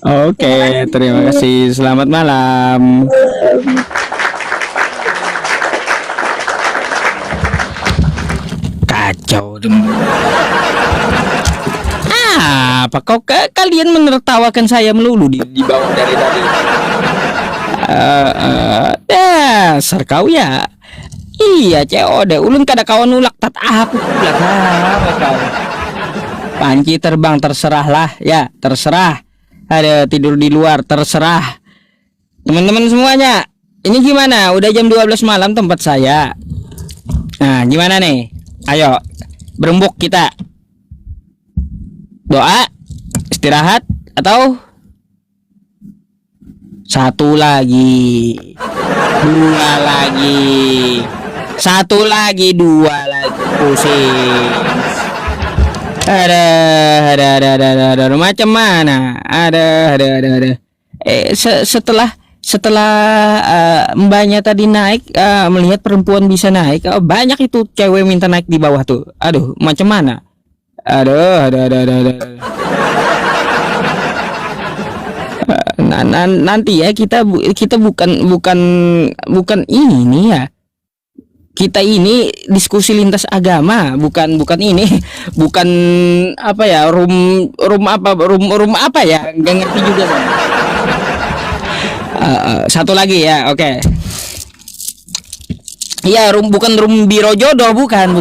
Oke, terima kasih. Selamat malam. Kacau dong. Apa kalian menertawakan saya melulu di bawah dari tadi? Dasar kau ya. Iya, COD. Ulun kada kawan ulak tat apa pula kau. Panci terbang terserah lah ya, terserah. Ada tidur di luar terserah. Teman-teman semuanya, ini gimana? Udah jam 12 malam tempat saya. Nah, gimana nih? Ayo, berembuk kita. Doa, istirahat, atau satu lagi, dua lagi, satu lagi, dua lagi, pusing. Ada, macam mana? Ada. Setelah mbaknya tadi naik, melihat perempuan bisa naik, banyak itu cewek minta naik di bawah tuh. Aduh, macam mana? Ada. Nanti ya kita bukan ini nih ya. Kita ini diskusi lintas agama, bukan ini, bukan apa ya, room apa ya, nggak ngerti juga saya. Satu lagi ya, oke. Iya, bukan room biro jodoh, bukan.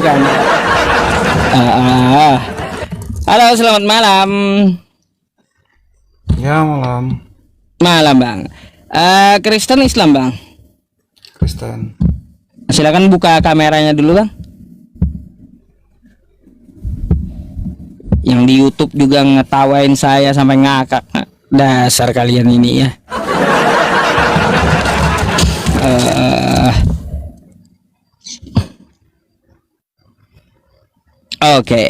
Halo, selamat malam. Ya, malam. Malam bang. Kristen Islam bang. Kristen. Silakan buka kameranya dulu bang. Yang di YouTube juga ngetawain saya sampai ngakak. Dasar kalian ini ya. Oke,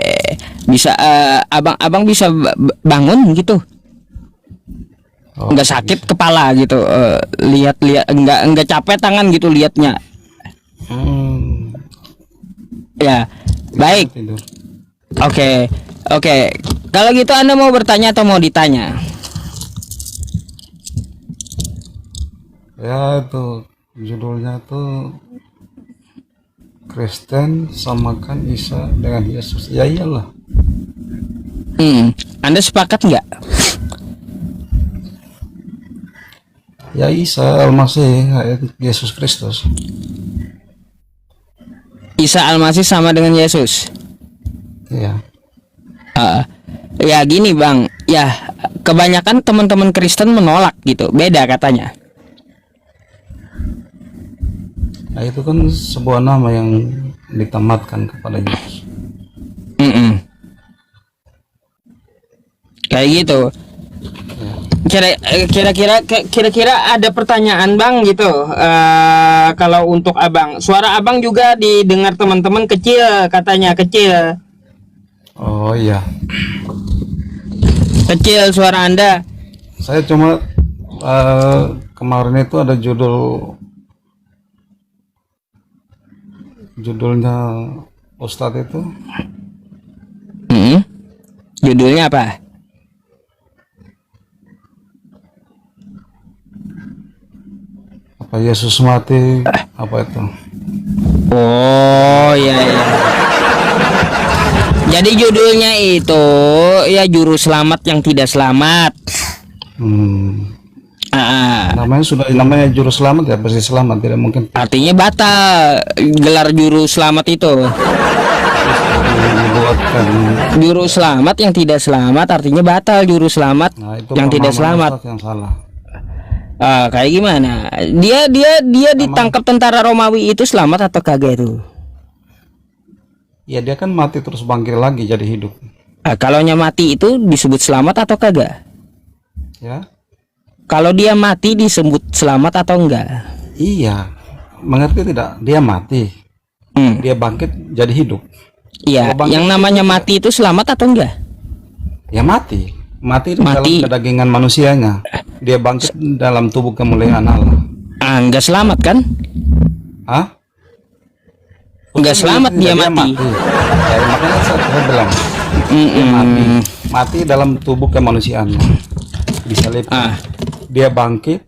bisa abang bisa bangun gitu, Oh, nggak sakit kepala gitu, lihat nggak capek tangan gitu liatnya. Ya, baik. Tidur. Oke. Kalau gitu Anda mau bertanya atau mau ditanya? Ya, itu judulnya tuh Kristen samakan Isa dengan Yesus. Ya iyalah. Anda sepakat nggak? Ya Isa Almasih, Yesus Kristus. Isa Almasih sama dengan Yesus. Iya. Ya gini bang, ya kebanyakan teman-teman Kristen menolak gitu, beda katanya. Nah, itu kan sebuah nama yang ditamatkan kepada Yesus. Kayak gitu. Kira-kira ada pertanyaan bang gitu. Kalau untuk abang, suara abang juga didengar teman-teman kecil, katanya kecil. Oh iya. Kecil suara Anda. Saya cuma kemarin itu ada judulnya Ustadz itu Judulnya apa? apa Yesus mati apa itu Oh iya iya. Jadi judulnya itu ya juru selamat yang tidak selamat. Namanya juru selamat ya pasti selamat, tidak mungkin Artinya batal gelar juru selamat itu. dibuatkan. Juru selamat yang tidak selamat artinya batal juru selamat Nah, itu yang tidak pemahaman selamat. Ustaz yang salah. Kayak gimana? Dia ditangkap tentara Romawi itu selamat atau kagak itu? Ya dia kan mati terus bangkit lagi jadi hidup. Kalau mati itu disebut selamat atau kagak? Ya. Kalau dia mati disebut selamat atau enggak? Iya. Mengerti tidak? Dia mati. Dia bangkit jadi hidup. Iya, Kalau bangkit yang namanya mati itu selamat atau enggak? Ya mati. Mati itu Mati. dalam kedagingan manusianya. Dia bangkit dalam tubuh kemuliaan Allah. Enggak selamat kan? Hah? Enggak selamat dia mati. Ya, makanya saya bilang dia mati. Mati dalam tubuh kemanusiaannya. Disalibkan. Dia bangkit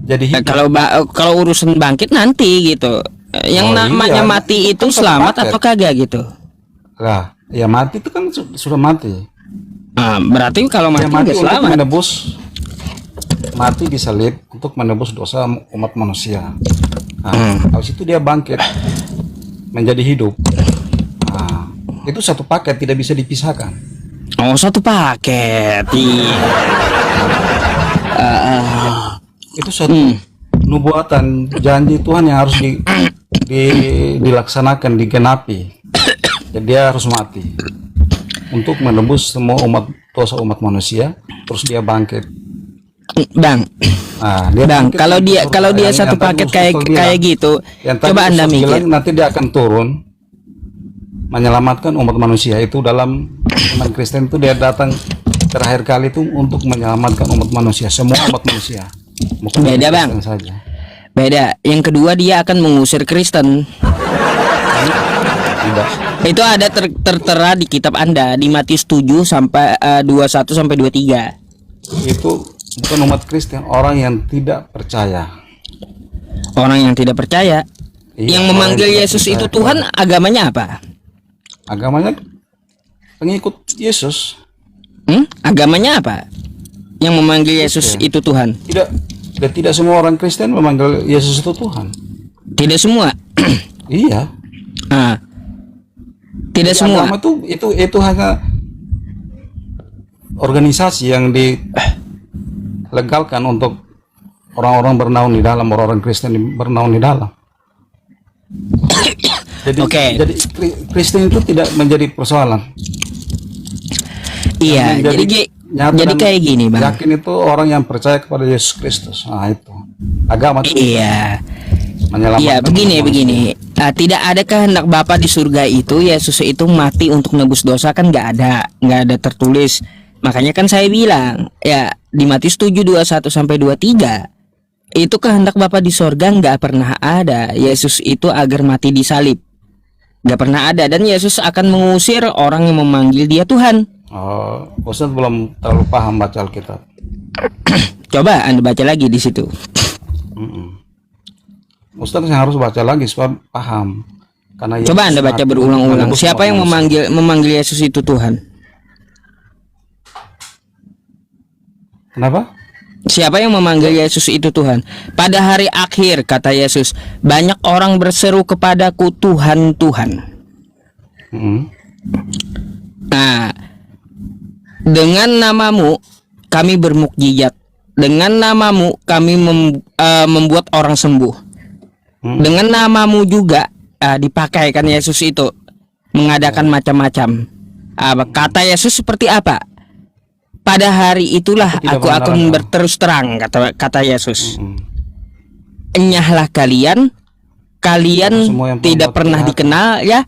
jadi hidup. Kalau urusan bangkit nanti gitu. Yang namanya iya. mati itu Kan satu selamat paket. atau kagak gitu? Lah, ya mati itu kan sudah mati. Berarti kalau mati Ya mati enggak untuk selamat. menebus, mati disalib untuk menebus dosa umat manusia. Habis itu dia bangkit menjadi hidup. Itu satu paket, tidak bisa dipisahkan. Oh, satu paket. Iya. Itu suatu nubuatan janji Tuhan yang harus dilaksanakan, digenapi. Jadi dia harus mati untuk menebus semua dosa umat manusia, terus dia bangkit. Bang, Dia Bang, bangkit kalau untuk dia surga. kalau dia Yang satu tadi paket Ustaz bilang, kayak gitu, yang tadi coba Anda Ustaz mikir. bilang nanti dia akan turun menyelamatkan umat manusia. Itu dalam iman Kristen itu dia datang terakhir kali itu untuk menyelamatkan umat manusia, semua umat manusia. Bukan Beda, umat Bang. Kristen saja. Beda. Yang kedua dia akan mengusir Kristen. Tidak. Itu ada tertera di kitab Anda di Matius 7 sampai 21 sampai 23. Itu bukan umat Kristen, orang yang tidak percaya. Orang yang tidak percaya, Iya, yang orang memanggil tidak Yesus percaya itu kepada- Tuhan, agamanya apa? Agamanya pengikut Yesus. Agamanya apa? Yang memanggil Yesus itu Tuhan? Tidak semua orang Kristen memanggil Yesus itu Tuhan. Tidak semua. Iya. Tidak Jadi semua. agama itu hanya organisasi yang dilegalkan untuk orang-orang bernaung di dalam, orang-orang Kristen bernaung di dalam. Jadi, Oke. jadi Kristen itu tidak menjadi persoalan. Iya, Yang nyata jadi dan kayak gini, Bang. Yakin itu orang yang percaya kepada Yesus Kristus. Nah itu agama itu Iya. menyelamatkan. Iya, begini manusia. begini. Tidak ada kehendak Bapa di surga itu Yesus itu mati untuk nebus dosa, kan nggak ada tertulis. Makanya kan saya bilang ya di Matius 7:21 sampai 23 itu kehendak Bapa di surga nggak pernah ada Yesus itu agar mati disalib, nggak pernah ada, dan Yesus akan mengusir orang yang memanggil dia Tuhan. Ustaz belum terlalu paham baca Alkitab. Coba Anda baca lagi di situ. Ustaz yang harus baca lagi supaya paham. Karena Coba Yesus Anda baca mati berulang-ulang. menebus Siapa umat yang manusia. memanggil Yesus itu Tuhan? Kenapa? Siapa yang memanggil Yesus itu Tuhan? Pada hari akhir, kata Yesus, banyak orang berseru kepadaku, Tuhan, Tuhan. Nah, dengan namamu kami bermukjizat. Dengan namamu kami membuat orang sembuh. Dengan namamu juga dipakai kan Yesus itu mengadakan macam-macam. Kata Yesus seperti apa? Pada hari itulah Tidak aku akan benar. berterus terang, kata Yesus. Enyahlah kalian Semua yang tidak membuat pernah kejahatan. dikenal ya